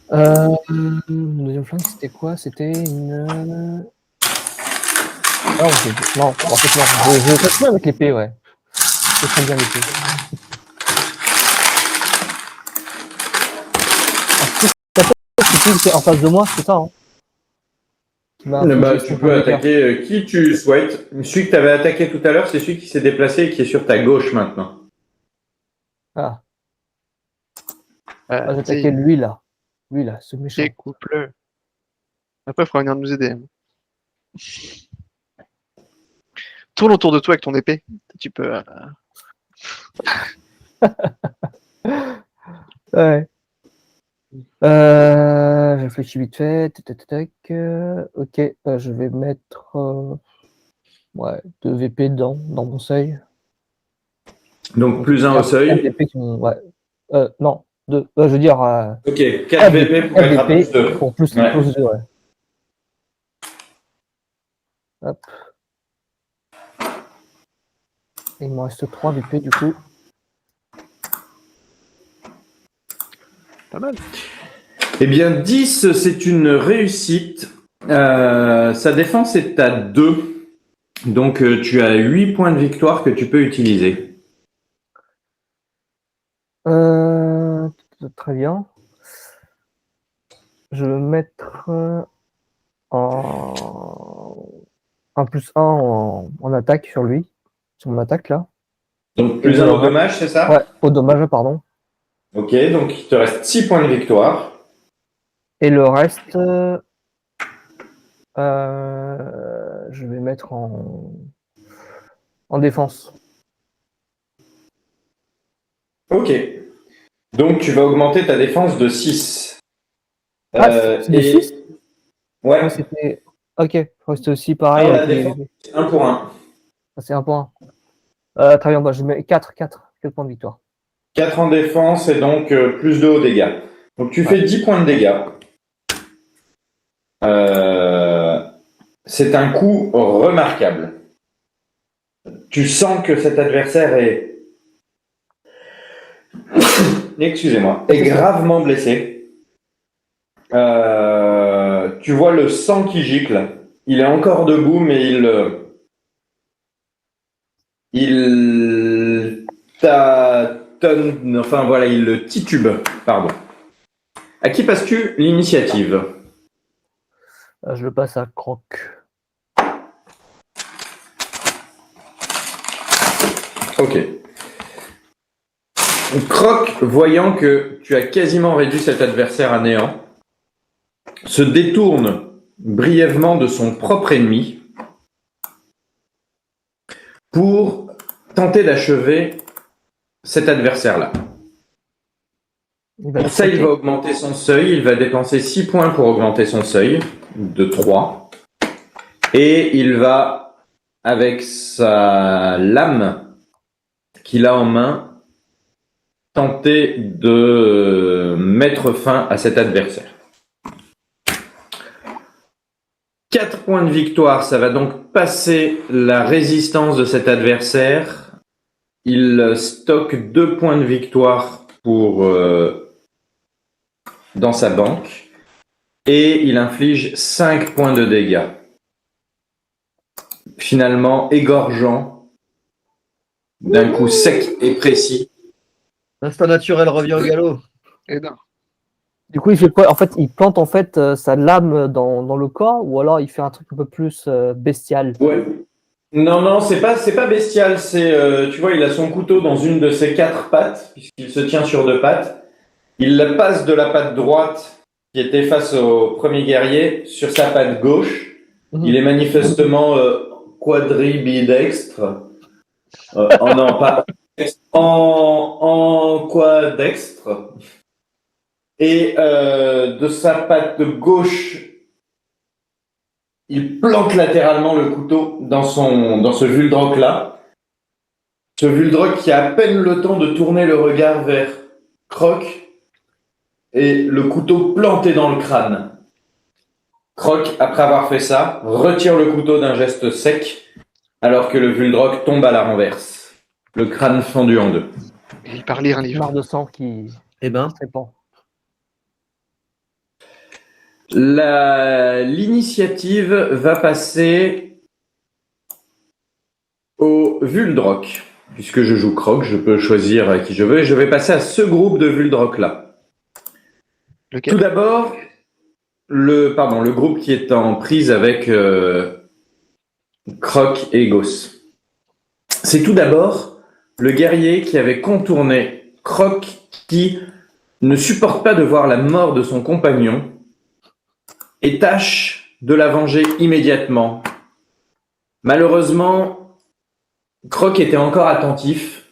Le deuxième flingue, c'était quoi? C'était une. Ah, non, en fait, non. Je fais bien avec l'épée, ouais. Je fais bien l'épée. C'est en face de moi, c'est ça, hein? Qui m'a infligé Tu 5 points peux de dégâts. attaquer qui tu souhaites. Celui que tu avais attaqué tout à l'heure, c'est celui qui s'est déplacé et qui est sur ta gauche maintenant. Ah, Tu j'attaquais sais, lui là. Lui là, ce méchant. coupe-le. Après, il faudra venir nous aider. Tourne autour de toi avec ton épée. Tu peux. Ouais. Je réfléchis vite fait. Tac, tac, tac. Ok, je vais mettre ouais, 2 VP dans mon seuil. Donc Donc, plus un au 4 seuil. VP qui m'ont. Ouais. Non, 2. Je veux dire Ok, 4 4 VP pour 4 être à plus VP 2. pour plus, Ouais. plus 2, ouais. Hop. Il me reste 3 VP du coup. Pas mal. Eh bien, 10, c'est une réussite. Sa défense est à 2. Donc, tu as 8 points de victoire que tu peux utiliser. Très bien. Je vais mettre un plus 1 en attaque sur lui. Sur mon attaque, là. Donc, plus un au dommage, c'est ça? Ouais, au dommage, pardon. Ok, donc il te reste 6 points de victoire. Et le reste, je vais mettre en défense. Ok. Donc, tu vas augmenter ta défense de 6. C'est de 6? Ouais, Ouais, c'était. Ok, je crois que c'était aussi pareil. Ah, la avec les- défense, c'est 1 pour 1. Ah, c'est un point. Très bien, bah, je mets 4 points de victoire. 4 en défense et donc plus 2 aux dégâts. Donc, tu fais 10 points de dégâts. C'est un coup remarquable. Tu sens que cet adversaire est excusez-moi, est gravement blessé. Tu vois le sang qui gicle. Il est encore debout, mais il tâtonne, enfin voilà, il le titube. Pardon. À qui passes-tu l'initiative? Je le passe à Croc. Ok. Croc, voyant que tu as quasiment réduit cet adversaire à néant, se détourne brièvement de son propre ennemi pour tenter d'achever cet adversaire-là. Pour ça, il va augmenter son seuil. Il va dépenser 6 points pour augmenter son seuil de 3. Et il va, avec sa lame qu'il a en main, tenter de mettre fin à cet adversaire. 4 points de victoire, ça va donc passer la résistance de cet adversaire. Il stocke 2 points de victoire dans sa banque et il inflige 5 points de dégâts. Finalement, égorgeant d'un coup sec et précis. L'instinct naturel revient au galop. Et non. Du coup, il fait quoi? En fait, il plante sa lame dans le corps, ou alors il fait un truc un peu plus bestial. Ouais. Non, c'est pas bestial. Tu vois, il a son couteau dans une de ses 4 pattes, puisqu'il se tient sur 2 pattes. Il la passe de la patte droite, qui était face au premier guerrier, sur sa patte gauche. Il est manifestement quadribidextre. Non, pas en quadextre. Et de sa patte gauche, il plante latéralement le couteau dans ce Vuldroc-là. Ce Vuldroc qui a à peine le temps de tourner le regard vers Croc et le couteau planté dans le crâne. Croc, après avoir fait ça, retire le couteau d'un geste sec alors que le Vuldroc tombe à la renverse, le crâne fendu en 2. Et il part lire un livre. Marre de sang qui se répand. L'initiative va passer au Vuldroc. Puisque je joue Croc, je peux choisir à qui je veux et je vais passer à ce groupe de Vuldroc-là. Lequel? Tout d'abord, le groupe qui est en prise avec Croc et Gauss. C'est tout d'abord le guerrier qui avait contourné Croc, qui ne supporte pas de voir la mort de son compagnon et tâche de la venger immédiatement. Malheureusement, Croc était encore attentif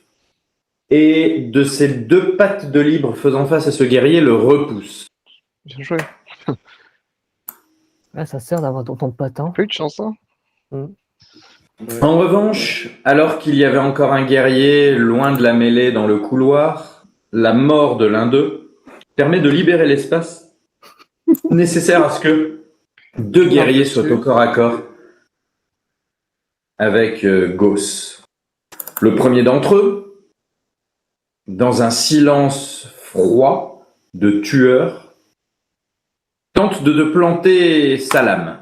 et de ses 2 pattes de libre faisant face à ce guerrier le repousse. Bien joué. Ouais, ça sert d'avoir ton patin. Pas eu de chance, hein? En revanche, alors qu'il y avait encore un guerrier loin de la mêlée dans le couloir, la mort de l'un d'eux permet de libérer l'espace nécessaire à ce que 2 guerriers soient au corps à corps avec Gauss. Le premier d'entre eux, dans un silence froid, de tueur tente de te planter sa lame.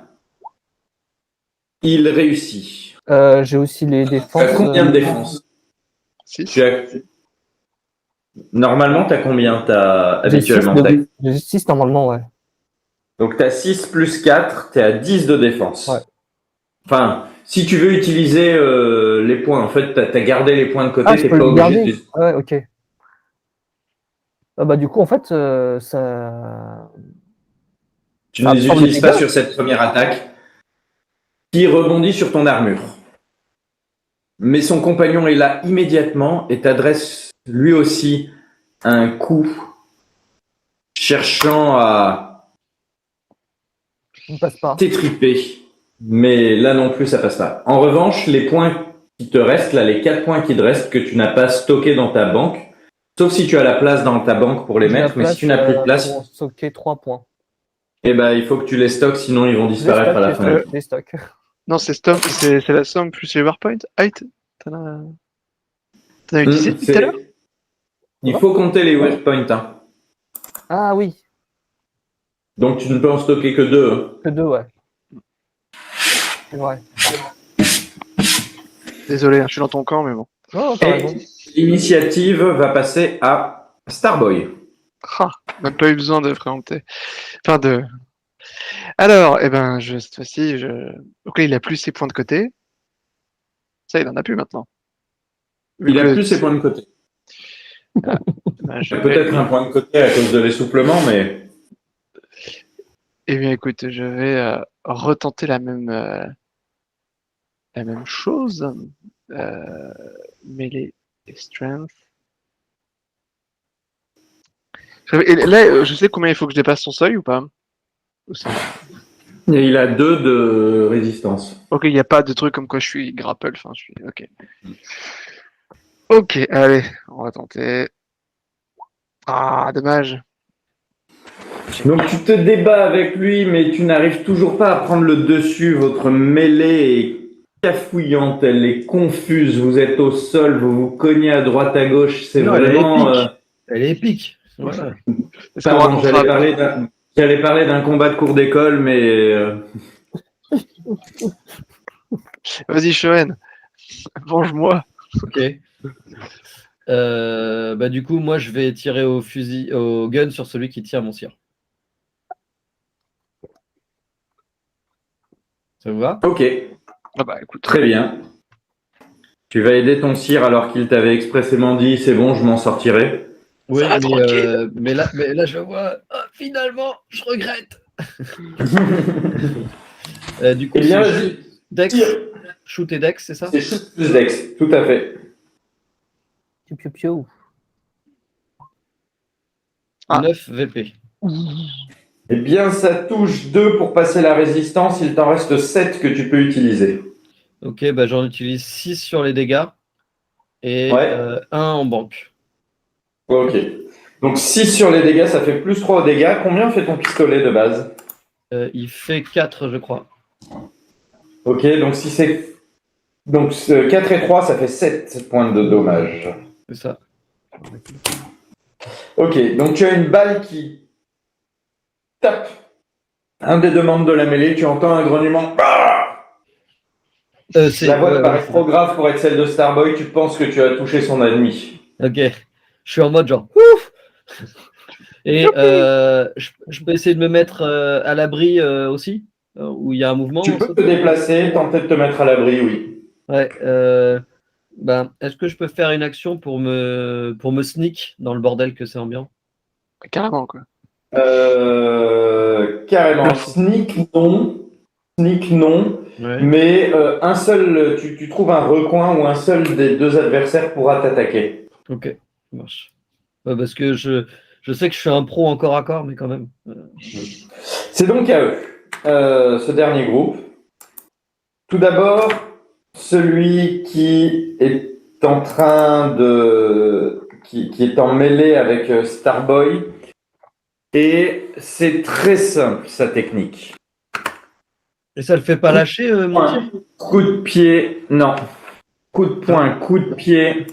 Il réussit. J'ai aussi les Tu défenses. as combien de défenses? 6. Normalement, tu as combien J'ai habituellement? J'ai 6 normalement, ouais. Donc, tu as 6 plus 4, tu es à 10 de défense. Ouais. Enfin, si tu veux utiliser les points, en fait, tu as gardé les points de côté, Ah, tu je n'es peux pas le obligé garder. de... Ouais, ok. Ah bah du coup, en fait, ça... Tu ça ne les absorbe les utilises pas dégâts. sur cette première attaque qui rebondit sur ton armure. Mais son compagnon est là immédiatement et t'adresse lui aussi un coup cherchant à Il ne passe pas. t'étriper. Mais là non plus, ça passe pas. En revanche, les points qui te restent, là, les 4 points qui te restent que tu n'as pas stockés dans ta banque, sauf si tu as la place dans ta banque pour les J'ai la mettre, mais si place tu n'as plus de place, pour stocker 3 points. eh ben, il faut que tu les stockes, sinon ils vont disparaître à la fin. Des stocks. Non, c'est la somme plus les warpoints. Height, t'en as utilisé depuis tout à l'heure? Il faut compter les wear points. Hein. Ah oui, Donc tu ne peux en stocker que 2. Hein. que 2, ouais. C'est vrai. Désolé, je suis dans ton camp, mais bon. Non, t'as raison. L'initiative va passer à Starboy. Ah, même pas eu besoin de préempter. Enfin, de. Alors, eh ben, cette fois-ci, donc là, il a plus ses points de côté. Ça, il en a plus maintenant. Il a plus ses points de côté. Ben, Il a peut-être un point de côté à cause de l'essoufflement, mais... Eh bien, écoute, je vais retenter la même chose. Melee et strength. Et là, je sais combien il faut que je dépasse son seuil ou pas? Et il a 2 de résistance. Ok, il n'y a pas de truc comme quoi je suis grapple. Enfin, je suis. Ok. Ok, allez, on va tenter. Ah, dommage. Donc tu te débats avec lui, mais tu n'arrives toujours pas à prendre le dessus. Votre mêlée est cafouillante, elle est confuse. Vous êtes au sol, vous vous cognez à droite à gauche. C'est Non, elle est vraiment... épique. Elle est épique. Voilà. C'est pour Pardon, raconter j'allais parler d'un combat de cours d'école, mais... Vas-y, Shoen, venge-moi. Ok. Bah, du coup, moi, je vais tirer au gun sur celui qui tire mon cire. Ça vous va? Ok, Ah bah écoute, très bien. Tu vas aider ton sire alors qu'il t'avait expressément dit « c'est bon, je m'en sortirai ». Oui, Ça va, tranquille. mais là, je vois. Ah, finalement, je regrette. Du coup, Eh bien, c'est vas-y, Dex, tire. shoot et Dex, c'est ça? C'est shoot plus Dex, tout à fait. Piu, piu, piu. Ah. 9 VP. Eh bien, ça touche 2 pour passer la résistance. Il t'en reste 7 que tu peux utiliser. Ok, bah, j'en utilise 6 sur les dégâts et Ouais. 1 en banque. Ok. Donc 6 sur les dégâts, ça fait plus 3 aux dégâts. Combien fait ton pistolet de base? Il fait 4, je crois. Ok, donc si c'est... Donc 4 et 3, ça fait 7 points de dommage. C'est ça. Ok, donc tu as une balle qui tape un des 2 membres de la mêlée. Tu entends un grognement. La voix te paraît trop grave pour être celle de Starboy. Tu penses que tu as touché son ennemi. Ok. Je suis en mode genre ouf. Et je peux essayer de me mettre à l'abri aussi, où il y a un mouvement. Tu peux te déplacer, tenter de te mettre à l'abri, oui. Ouais. Est-ce que je peux faire une action pour me sneak dans le bordel que c'est ambiant? Carrément, quoi. Carrément. Sneak, non. Sneak, non. Ouais. Mais un seul, tu trouves un recoin où un seul des 2 adversaires pourra t'attaquer. Ok, ça marche. Ouais, parce que je sais que je suis un pro en corps à corps, mais quand même. C'est donc à eux, ce dernier groupe. Tout d'abord, celui qui est en train de... qui est en mêlée avec Starboy. Et c'est très simple, sa technique. Et ça le fait pas lâcher, mon tir? Coup de pied, non. Coup de poing, coup de pied.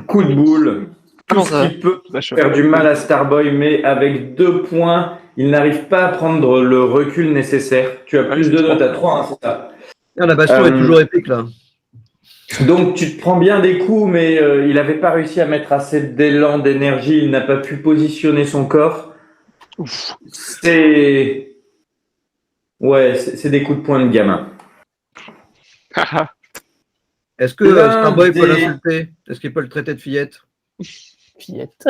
Coup de boule. tout non, ce ça qui peut va, chaud. faire du mal à Starboy, mais avec 2 points, il n'arrive pas à prendre le recul nécessaire. Tu as Ouais, plus c'est de trois. notes à 3, hein, c'est ça. Ah, la baston est toujours épique là. Donc tu te prends bien des coups, mais il n'avait pas réussi à mettre assez d'élan, d'énergie, il n'a pas pu positionner son corps. Ouf. C'est des coups de poing de gamin. Est-ce que L'un Starboy peut des- l'insulter? Est-ce qu'il peut le traiter de fillette? Fillette.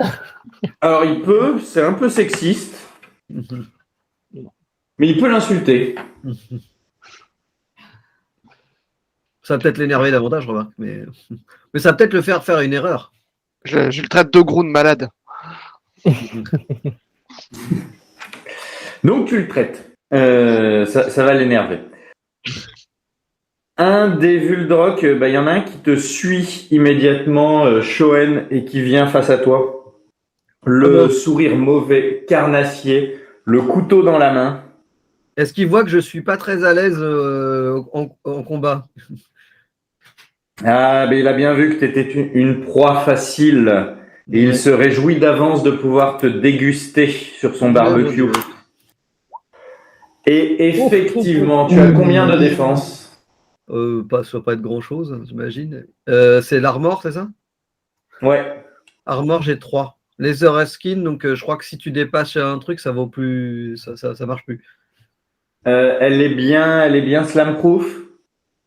Alors il peut, c'est un peu sexiste, mais il peut l'insulter. Ça va peut-être l'énerver davantage, remarque, mais ça va peut-être le faire faire une erreur. Je le traite d'ogre de malade. Donc tu le traites. Ça va l'énerver. Un des Vuldrock, il y en a un qui te suit immédiatement, Shoen, et qui vient face à toi. Le Oh non. sourire mauvais, carnassier, le couteau dans la main. Est-ce qu'il voit que je suis pas très à l'aise en combat? Ah, mais il a bien vu que tu étais une proie facile. Et il Ouais. se réjouit d'avance de pouvoir te déguster sur son Oh, barbecue. mon Dieu. Et effectivement, tu as combien de défense? Ça va pas être grand chose, j'imagine. C'est l'armor, c'est ça? Ouais. Armor, j'ai 3. Laser skin, donc je crois que si tu dépasses un truc, ça vaut plus. Ça marche plus. Elle est bien slam-proof.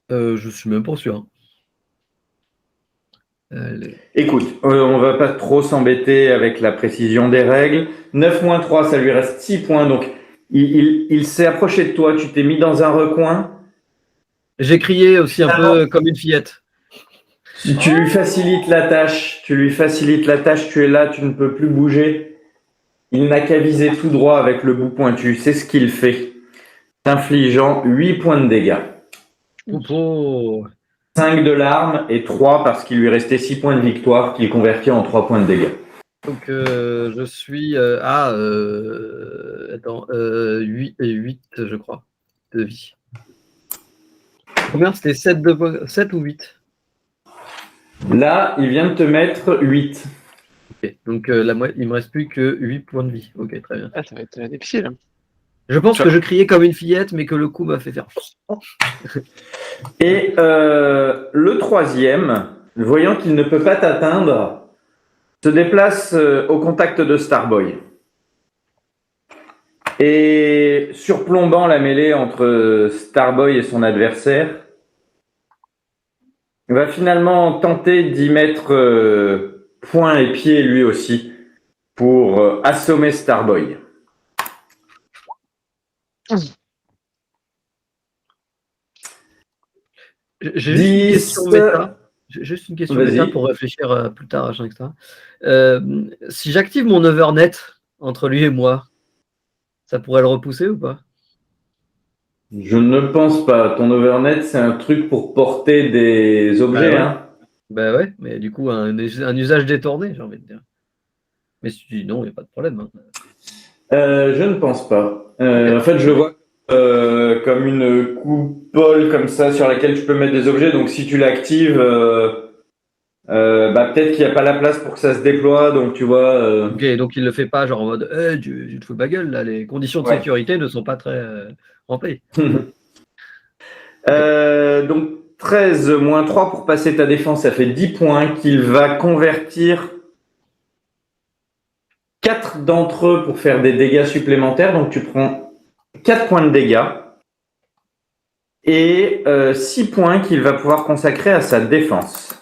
Je suis même pas sûr. Écoute, on va pas trop s'embêter avec la précision des règles. 9 moins 3, ça lui reste 6 points. Donc, il s'est approché de toi. Tu t'es mis dans un recoin. J'ai crié aussi un peu comme une fillette. Tu lui facilites la tâche. Tu es là, tu ne peux plus bouger. Il n'a qu'à viser tout droit avec le bout pointu. C'est ce qu'il fait. T'infligeant 8 points de dégâts. Oh. 5 de larmes et 3 parce qu'il lui restait 6 points de victoire qu'il convertit en 3 points de dégâts. Donc je suis à 8, je crois, de vie. Combien c'était 7 ou 8? Là, il vient de te mettre 8. Ok, donc il me reste plus que 8 points de vie. Ok, très bien. Ah, ça va être difficile. Je pense que je criais comme une fillette, mais que le coup m'a fait faire. Et le troisième, voyant qu'il ne peut pas t'atteindre, se déplace au contact de Starboy. Et surplombant la mêlée entre Starboy et son adversaire, il va finalement tenter d'y mettre poing et pied lui aussi pour assommer Starboy. J'ai juste une question méta. Juste une question méta pour réfléchir plus tard à chaque fois. Si j'active mon overnet entre lui et moi, ça pourrait le repousser ou pas? Je ne pense pas. Ton overnet, c'est un truc pour porter des objets. Ouais. Hein. Bah ouais, mais du coup, un usage détourné, j'ai envie de dire. Mais si tu dis non, il n'y a pas de problème. Hein. Je ne pense pas. En fait, je le vois comme une coupole comme ça sur laquelle tu peux mettre des objets. Donc, si tu l'actives, peut-être qu'il n'y a pas la place pour que ça se déploie. Donc, tu vois. Ok, donc il le fait pas genre en mode tu te fous de ma gueule, là, les conditions de sécurité ne sont pas très remplies. Donc, 13 moins 3 pour passer ta défense, ça fait 10 points qu'il va convertir 4 d'entre eux pour faire des dégâts supplémentaires. Donc, tu prends 4 points de dégâts et 6 points qu'il va pouvoir consacrer à sa défense.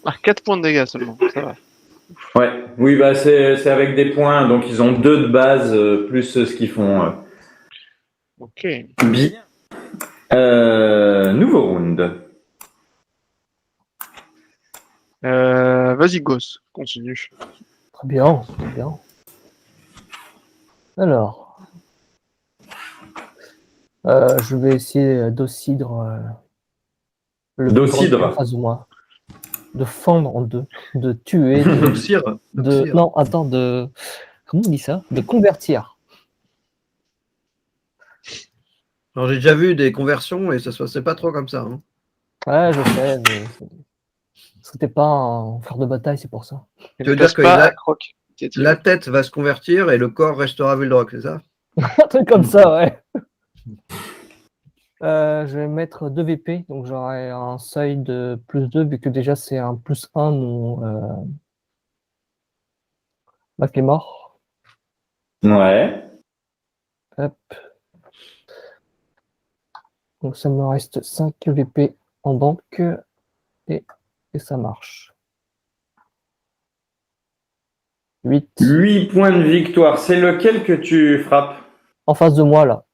Ah, 4 points de dégâts seulement, ça va. Ouais, oui, c'est avec des points, donc ils ont 2 de base, plus ce qu'ils font. Ok. Bien. Nouveau round. Vas-y, Goss, continue. Très bien, très bien. Alors, je vais essayer d'ossidre le D'ossidre. en face de moi, de fendre en deux, de tuer, D'oxyre. non, attends, comment on dit ça? De convertir. Alors j'ai déjà vu des conversions et ça se passait pas trop comme ça. Hein. Ouais, je sais, Parce que t'es pas un frère de bataille, c'est pour ça. Et Tu veux ne dire passe que pas la- à Croc. La tête va se convertir et le corps restera Vuldrock, c'est ça? Un truc comme ça, ouais. Je vais mettre 2 VP, donc j'aurai un seuil de +2, vu que déjà c'est un +1, mon ma clé mort. Ouais. Hop. Donc ça me reste 5 VP en banque, et ça marche. 8. 8 points de victoire. C'est lequel que tu frappes? En face de moi, là.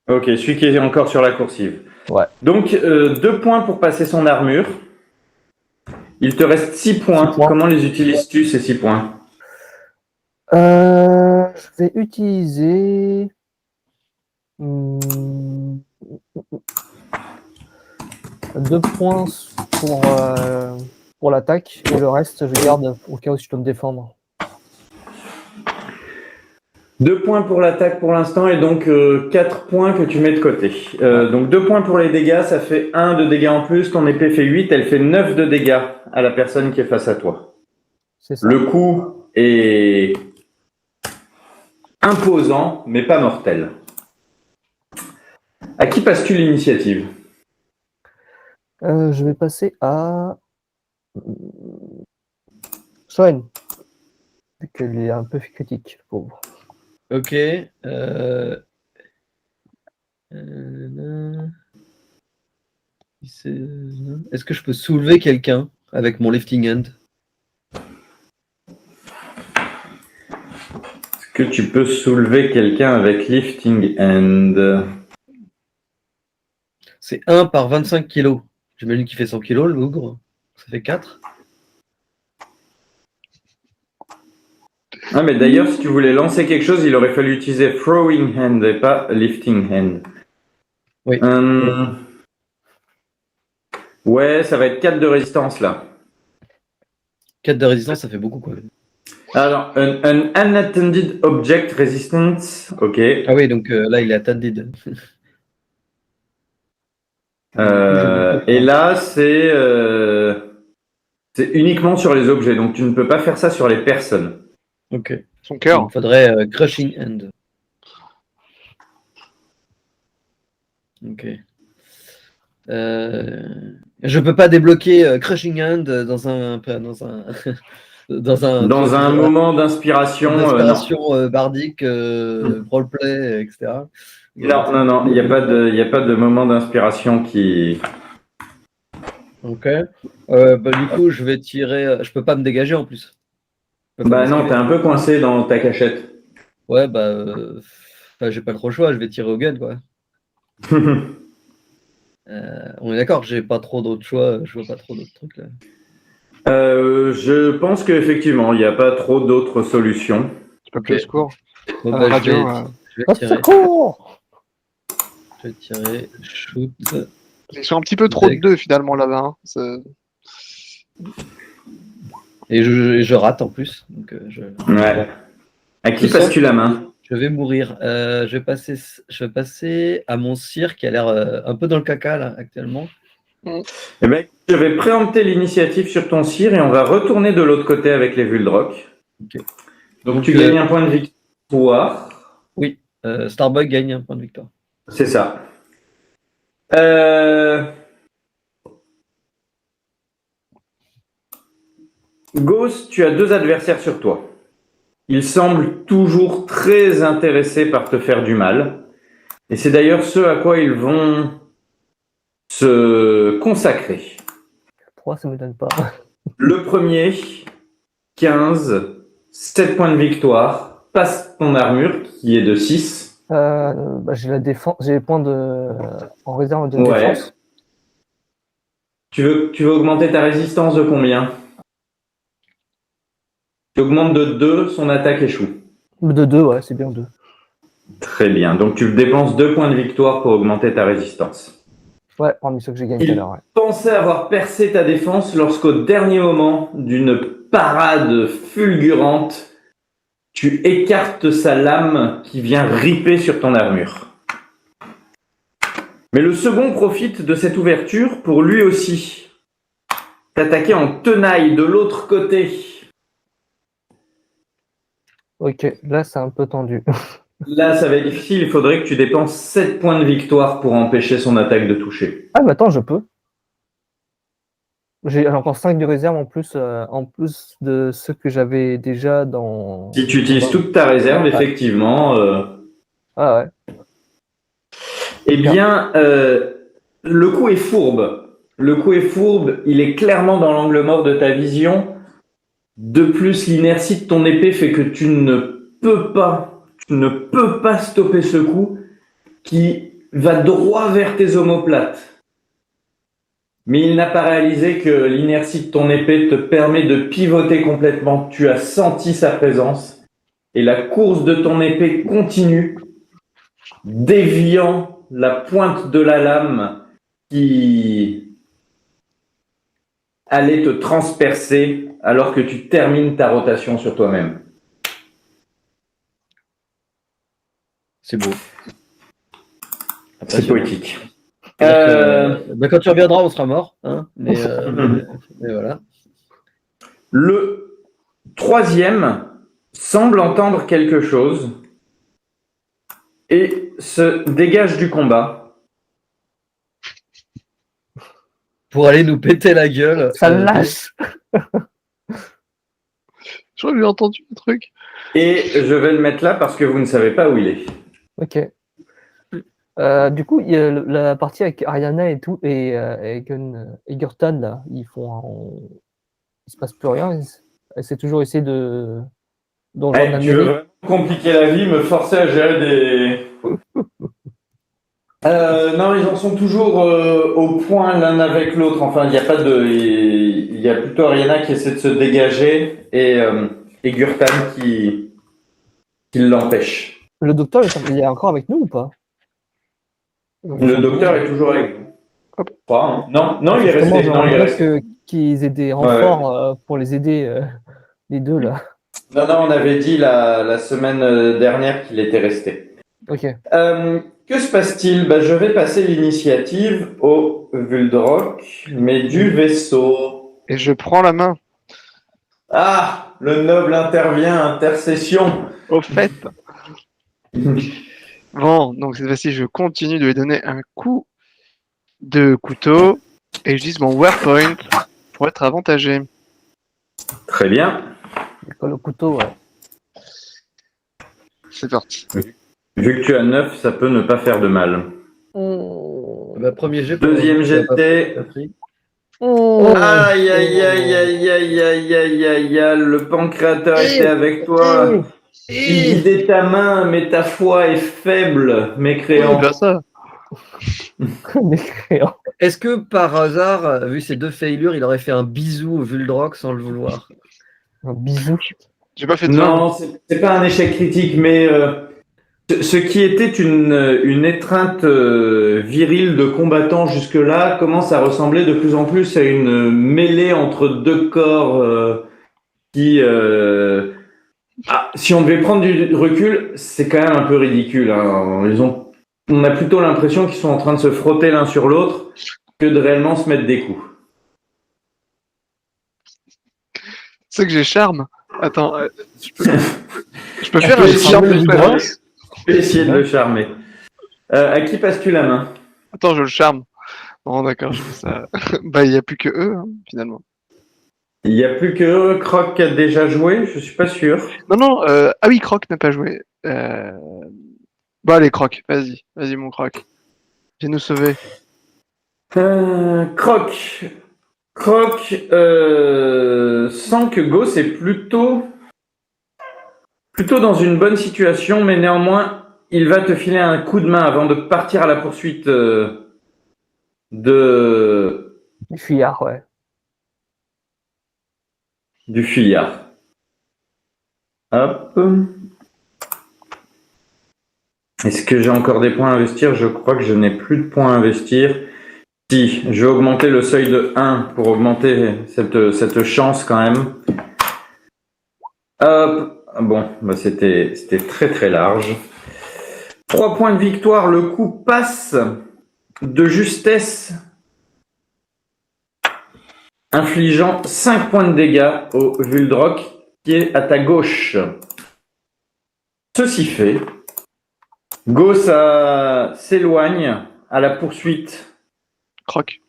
Ok, celui qui est encore sur la coursive. Ouais. Donc, 2 points pour passer son armure. Il te reste 6 points. 6 points. Comment les utilises-tu, ces 6 points? Je vais utiliser... 2 points pour l'attaque, et le reste, je garde au cas où je peux me défendre. 2 points pour l'attaque pour l'instant et donc 4 points que tu mets de côté. Donc 2 points pour les dégâts, ça fait 1 de dégâts en plus. Ton épée fait 8, elle fait 9 de dégâts à la personne qui est face à toi. C'est ça. Le coup est imposant, mais pas mortel. À qui passes-tu l'initiative? Je vais passer à Soen, vu qu'elle est un peu critique, le pauvre. Ok. Est-ce que je peux soulever quelqu'un avec mon lifting hand? Est-ce que tu peux soulever quelqu'un avec lifting hand? C'est 1 par 25 kilos. J'imagine qu'il fait 100 kilos, le bougre. Ça fait 4. Ah, mais d'ailleurs, si tu voulais lancer quelque chose, il aurait fallu utiliser throwing hand et pas lifting hand. Oui. Ouais, ça va être 4 de résistance là. 4 de résistance, ça fait beaucoup, quoi. Alors, un unattended object resistance, ok. Ah oui, donc là, il est attended. Et là, c'est uniquement sur les objets, donc tu ne peux pas faire ça sur les personnes. Ok. Son cœur. Il faudrait crushing hand. Ok. Je peux pas débloquer crushing hand dans un Dans un moment d'inspiration, non. bardique, roleplay, etc. Non, il n'y a pas de moment d'inspiration qui. Ok. Du coup, je vais tirer. Je peux pas me dégager en plus. Bah non, t'es un peu coincé dans ta cachette. Ouais, j'ai pas trop le choix. Je vais tirer au gun, quoi. On est d'accord, j'ai pas trop d'autres choix. Je vois pas trop d'autres trucs là. Je pense qu'effectivement, il n'y a pas trop d'autres solutions. Tu peux appeler au secours. Bon, À la radio, je vais tirer. Secours! Je vais tirer. Shoot. Ils sont un petit peu trop de deux finalement là-bas. Hein. Et je rate en plus. Donc, Ouais. À qui passes-tu la main? Je vais mourir. Je vais passer à mon sire qui a l'air un peu dans le caca là actuellement. Eh ben, je vais préempter l'initiative sur ton sire et on va retourner de l'autre côté avec les Vuldrock. Okay. Donc tu gagnes un point de victoire. Oui, Starbuck gagne un point de victoire. C'est ça. Ghost, tu as 2 adversaires sur toi. Ils semblent toujours très intéressés par te faire du mal. Et c'est d'ailleurs ce à quoi ils vont se consacrer. 3, ça ne me donne pas. Le premier, 15, 7 points de victoire, passe ton armure qui est de 6. J'ai la défense, j'ai les points en réserve de Ouais. défense. Tu veux augmenter ta résistance de combien? Tu augmentes de 2, son attaque échoue. De 2, ouais, c'est bien 2. Très bien. Donc tu dépenses 2 points de victoire pour augmenter ta résistance. Ouais, parmi ceux que j'ai gagné tout à l'heure. Ouais. Pensais avoir percé ta défense lorsqu'au dernier moment d'une parade fulgurante, tu écartes sa lame qui vient ripper sur ton armure. Mais le second profite de cette ouverture pour lui aussi t'attaquer en tenaille de l'autre côté. Ok, là c'est un peu tendu. Là, ça va être difficile. Il faudrait que tu dépenses 7 points de victoire pour empêcher son attaque de toucher. Ah, mais attends, je peux. J'ai encore 5 de réserve en plus de ceux que j'avais déjà dans. Si tu utilises toute ta réserve, effectivement. Ah ouais. Eh bien, le coup est fourbe. Le coup est fourbe. Il est clairement dans l'angle mort de ta vision. De plus, l'inertie de ton épée fait que tu ne peux pas stopper ce coup qui va droit vers tes omoplates. Mais il n'a pas réalisé que l'inertie de ton épée te permet de pivoter complètement. Tu as senti sa présence et la course de ton épée continue, déviant la pointe de la lame qui allait te transpercer alors que tu termines ta rotation sur toi-même. C'est beau. C'est poétique. Quand tu reviendras, on sera mort. Hein, mais voilà. Le troisième semble entendre quelque chose et se dégage du combat. Pour aller nous péter la gueule. Ça lâche. Je crois que j'ai entendu un truc. Et je vais le mettre là parce que vous ne savez pas où il est. Ok. Du coup, il y a la partie avec Ariana et tout, et Gurtan, là, il se passe plus rien. C'est toujours essayer de. Tu veux vraiment compliquer la vie, me forcer à gérer des. Non, ils en sont toujours au point l'un avec l'autre. Enfin, il n'y a pas de. Il y a plutôt Ariana qui essaie de se dégager et Gurtan qui l'empêche. Le docteur, il est encore avec nous ou pas? Le docteur est toujours avec vous. Non, il est Justement, resté. Non, il est j'aimerais resté. qu'ils aient des renforts pour les aider, les deux là. Non, on avait dit la semaine dernière qu'il était resté. Ok. Que se passe-t-il? Je vais passer l'initiative au Vuldrock, mais du vaisseau. Et je prends la main. Ah, le noble intervient, intercession. Au fait. Bon, donc cette fois-ci, je continue de lui donner un coup de couteau et j'utilise mon Warpoint pour être avantagé. Très bien. Le couteau, ouais. C'est parti. Vu que tu as 9, ça peut ne pas faire de mal. Premier jet. Deuxième jet. Aïe, le pancréateur était avec toi. Il guidait ta main, mais ta foi est faible, mécréant. C'est ça. Mécréant. Est-ce que par hasard, vu ces deux failures, il aurait fait un bisou au Vuldrock sans le vouloir? Un bisou. J'ai pas fait de Non, c'est pas un échec critique, mais ce qui était une étreinte virile de combattants jusque-là commence à ressembler de plus en plus à une mêlée entre deux corps qui... si on devait prendre du recul, c'est quand même un peu ridicule. Hein. On a plutôt l'impression qu'ils sont en train de se frotter l'un sur l'autre que de réellement se mettre des coups. C'est que j'ai charme. Attends, je peux faire un charme de présence. Je vais essayer de le charmer. À qui passes-tu la main? Attends, je le charme. Bon, d'accord, je fais ça. Il n'y a plus que eux, hein, finalement. Il n'y a plus que Croc qui a déjà joué, je suis pas sûr. Non, ah oui, Croc n'a pas joué. Bon, allez, Croc, vas-y, mon Croc. Viens nous sauver. Croc sent que Gauss est plutôt dans une bonne situation, mais néanmoins, il va te filer un coup de main avant de partir à la poursuite Du fuyard, ouais. Du fuyard. Hop. Est-ce que j'ai encore des points à investir? Je crois que je n'ai plus de points à investir. Si, je vais augmenter le seuil de 1 pour augmenter cette chance quand même. Hop. Bon, c'était très très large. 3 points de victoire, le coup passe de justesse. infligeant 5 points de dégâts au Vuldrock qui est à ta gauche. Ceci fait, Gauss s'éloigne à la poursuite. Croc.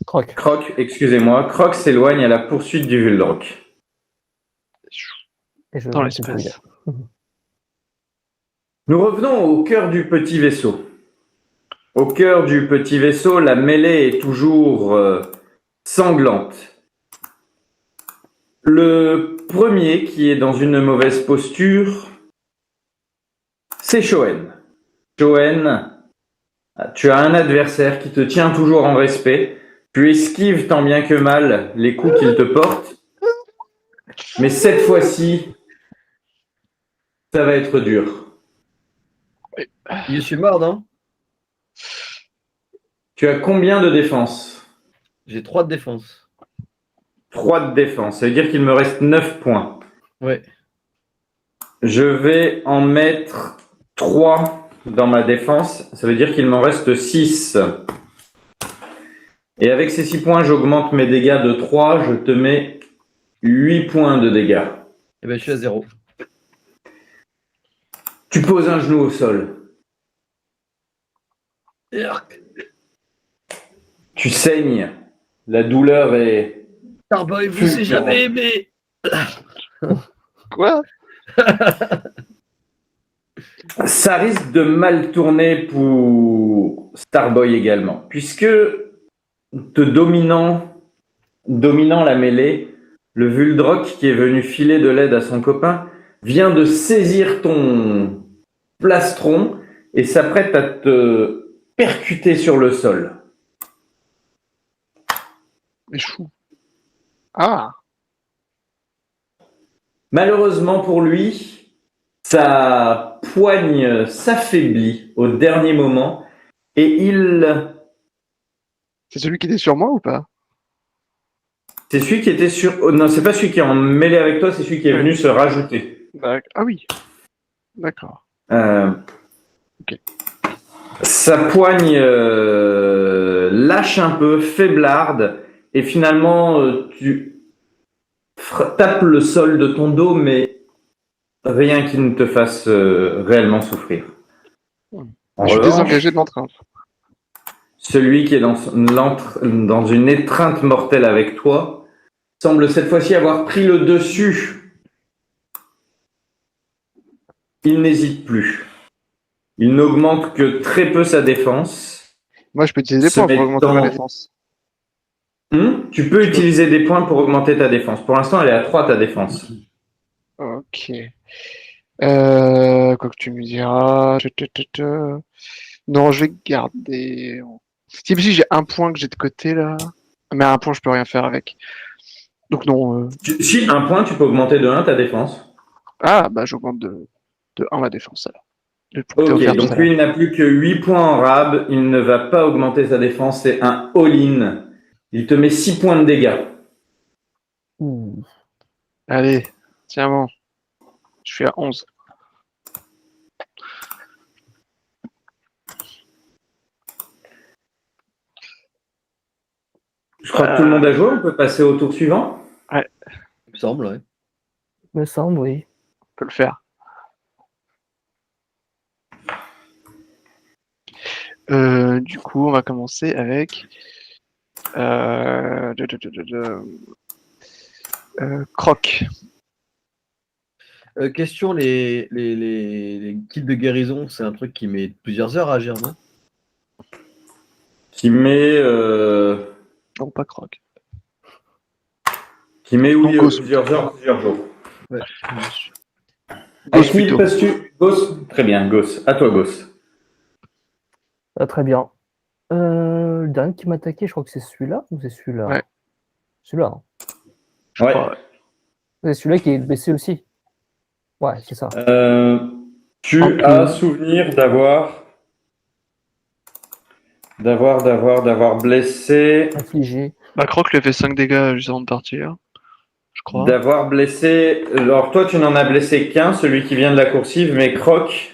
Croc. Croc, excusez-moi. Croc s'éloigne à la poursuite du Vuldrock. Et je Dans vais te l'espace. courir. Nous revenons au cœur du petit vaisseau. Au cœur du petit vaisseau, la mêlée est toujours sanglante. Le premier qui est dans une mauvaise posture, c'est Shoen. Shoen, tu as un adversaire qui te tient toujours en respect. Tu esquives tant bien que mal les coups qu'il te porte. Mais cette fois-ci, ça va être dur. Je suis mort, non? Tu as combien de défense? J'ai 3 de défense. 3 de défense. Ça veut dire qu'il me reste 9 points. Ouais. Je vais en mettre 3 dans ma défense. Ça veut dire qu'il m'en reste 6. Et avec ces 6 points, j'augmente mes dégâts de 3. Je te mets 8 points de dégâts. Et ben je suis à 0. Tu poses un genou au sol. Tu saignes. La douleur est... Starboy, vous s'est jamais aimé. Quoi? Ça risque de mal tourner pour Starboy également, puisque te dominant la mêlée, le Vuldrock qui est venu filer de l'aide à son copain vient de saisir ton plastron et s'apprête à te percuter sur le sol. Échoue. Ah! Malheureusement Pour lui, sa poigne s'affaiblit au dernier moment et C'est celui qui était sur moi ou pas? c'est celui qui était sur... Oh, non, c'est pas celui qui est en mêlée avec toi, c'est celui qui est venu se rajouter. Ah oui. D'accord. Ok. Sa poigne lâche un peu, faiblarde, et finalement tu tapes le sol de ton dos, mais rien qui ne te fasse réellement souffrir. En Je suis revanche, désengagé de l'entrainte. celui qui est dans une étreinte mortelle avec toi semble cette fois-ci avoir pris le dessus. Il n'hésite plus. Il n'augmente que très peu sa défense. Moi, je peux utiliser des Se points pour augmenter ma mettant- défense. Tu peux utiliser des points pour augmenter ta défense. Pour l'instant, elle est à 3 ta défense. Ok. Quoi que tu me diras. Non, je vais garder. Si j'ai un point que j'ai de côté là. Mais un point, je peux rien faire avec. Donc non. Si un point, tu peux augmenter de 1 ta défense. Ah, bah j'augmente de 1 ma défense alors. Le point que t'as Ok, offert tout donc à lui, l'heure. il n'a plus que 8 points en rab. Il ne va pas augmenter sa défense. C'est un all-in. Il te met 6 points de dégâts. Ouh. Allez, tiens bon. Je suis à 11. Je crois que tout le monde a joué. On peut passer au tour suivant. Il me semble, ouais. Me semble, oui. On peut le faire. Du coup, on va commencer avec Croc. Question, les kits de guérison, c'est un truc qui met plusieurs heures à agir, non? Qui met, Non, pas Croc. oui, Gauss. plusieurs heures, plusieurs jours. Ouais. À Gauss qui plutôt. passes-tu? Gauss. Très bien, Gauss. À toi, Gauss. Ah, très bien. Le dernier qui m'a attaqué, je crois que c'est celui-là ou c'est celui-là? Ouais. Celui-là. Hein. Je Ouais. crois, ouais. C'est celui-là qui est blessé aussi. Ouais, c'est ça. Tu Ok. as souvenir d'avoir blessé, Infligé. Bah, Croc lui a fait 5 dégâts juste avant de partir. Je crois. d'avoir blessé. Alors toi, tu n'en as blessé qu'un, celui qui vient de la coursive, mais Croc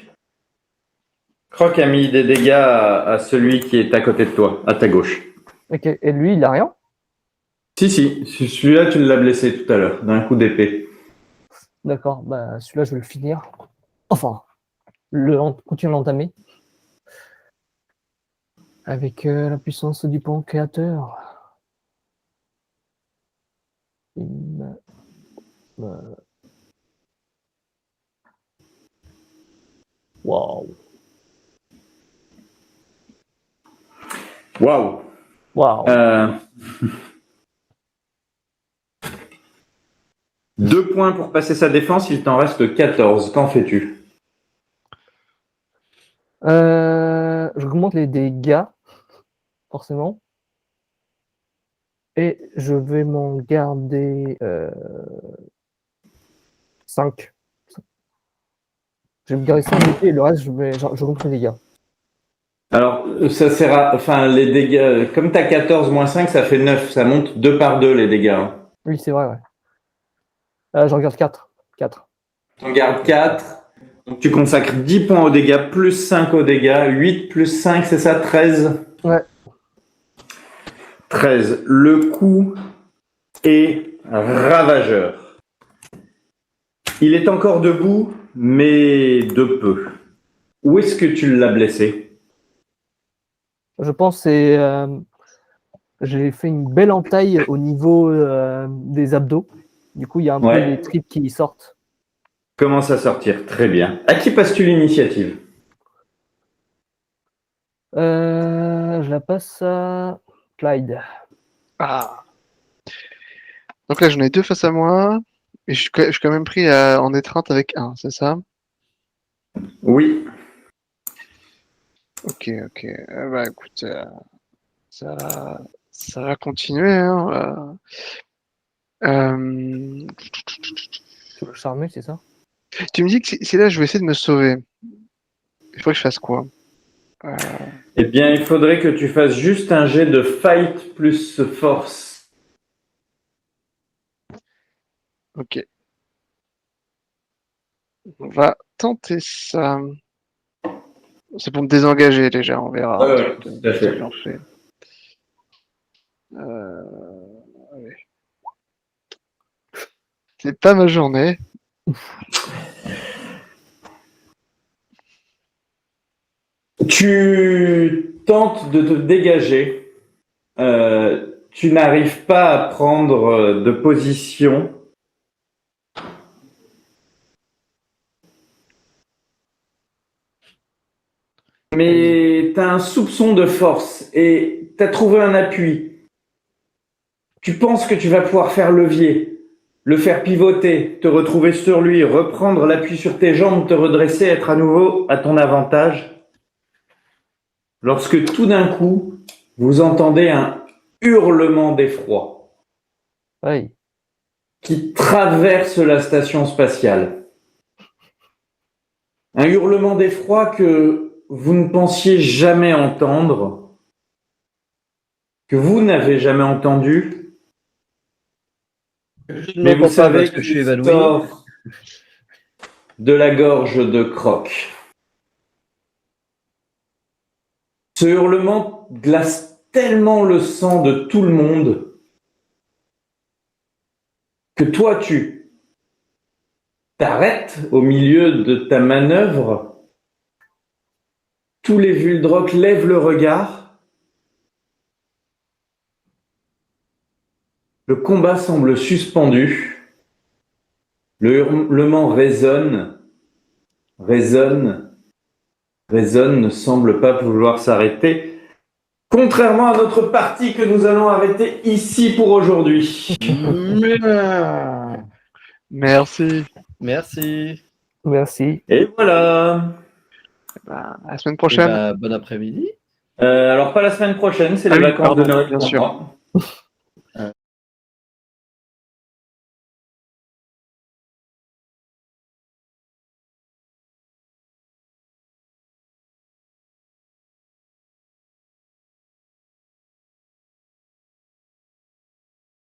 a mis des dégâts à celui qui est à côté de toi, à ta gauche. Ok. Et lui, il a rien? Si, celui-là, tu l'as blessé tout à l'heure, d'un coup d'épée. D'accord, bah, celui-là, je vais le finir. Enfin, continuer à l'entamer. Avec la puissance du pan créateur. Waouh. Waouh. Waouh. 2 points pour passer sa défense, il t'en reste 14. Qu'en fais-tu? J'augmente les dégâts, forcément. Et je vais m'en garder 5. Je vais me garder 5 d'épée et le reste, j'augmente les dégâts. Alors, ça sert à... Enfin, les dégâts... Comme tu as 14 moins 5, ça fait 9. Ça monte 2 par 2, les dégâts. Hein. Oui, c'est vrai, ouais. J'en garde 4. Tu en gardes 4. Donc, tu consacres 10 points aux dégâts, plus 5 aux dégâts. 8 plus 5, c'est ça? 13? Ouais. 13. Le coup est ravageur. Il est encore debout, mais de peu. Où est-ce que tu l'as blessé? Je pense que j'ai fait une belle entaille au niveau des abdos. Du coup, il y a un peu des tripes qui sortent. Commence à sortir, très bien. À qui passes-tu l'initiative? Je la passe à Clyde. Ah. Donc là, j'en ai 2 face à moi. Et je suis quand même pris en étreinte avec 1, c'est ça? Oui. Ok. Bah écoute, ça va continuer. Hein. Tu veux le charmer, c'est ça? Tu me dis que si là, je vais essayer de me sauver. Il faut que je fasse quoi? Eh bien, il faudrait que tu fasses juste un jet de fight plus force. Ok. On va tenter ça. C'est pour me désengager déjà, on verra. Ouais, tout à fait. J'en fais. Allez. C'est pas ma journée. Tu tentes de te dégager. Tu n'arrives pas à prendre de position. Mais tu as un soupçon de force et tu as trouvé un appui. Tu penses que tu vas pouvoir faire levier, le faire pivoter, te retrouver sur lui, reprendre l'appui sur tes jambes, te redresser, être à nouveau à ton avantage. Lorsque tout d'un coup, vous entendez un hurlement d'effroi Oui. qui traverse la station spatiale. Un hurlement d'effroi que vous ne pensiez jamais entendre, que vous n'avez jamais entendu, mais vous savez que je suis qu'il évanoui. sort de la gorge de Croc. Ce hurlement glace tellement le sang de tout le monde que toi, tu t'arrêtes au milieu de ta manœuvre. Tous les Vuldrock lèvent le regard. Le combat semble suspendu. Le hurlement résonne, ne semble pas vouloir s'arrêter. Contrairement à notre partie que nous allons arrêter ici pour aujourd'hui. Merci. Merci. Merci. Et voilà. Bah, à la semaine Et prochaine. bah, bon après-midi. Alors pas la semaine prochaine, c'est les Ah oui, vacances pardon, de Noël bien pour sûr. moi.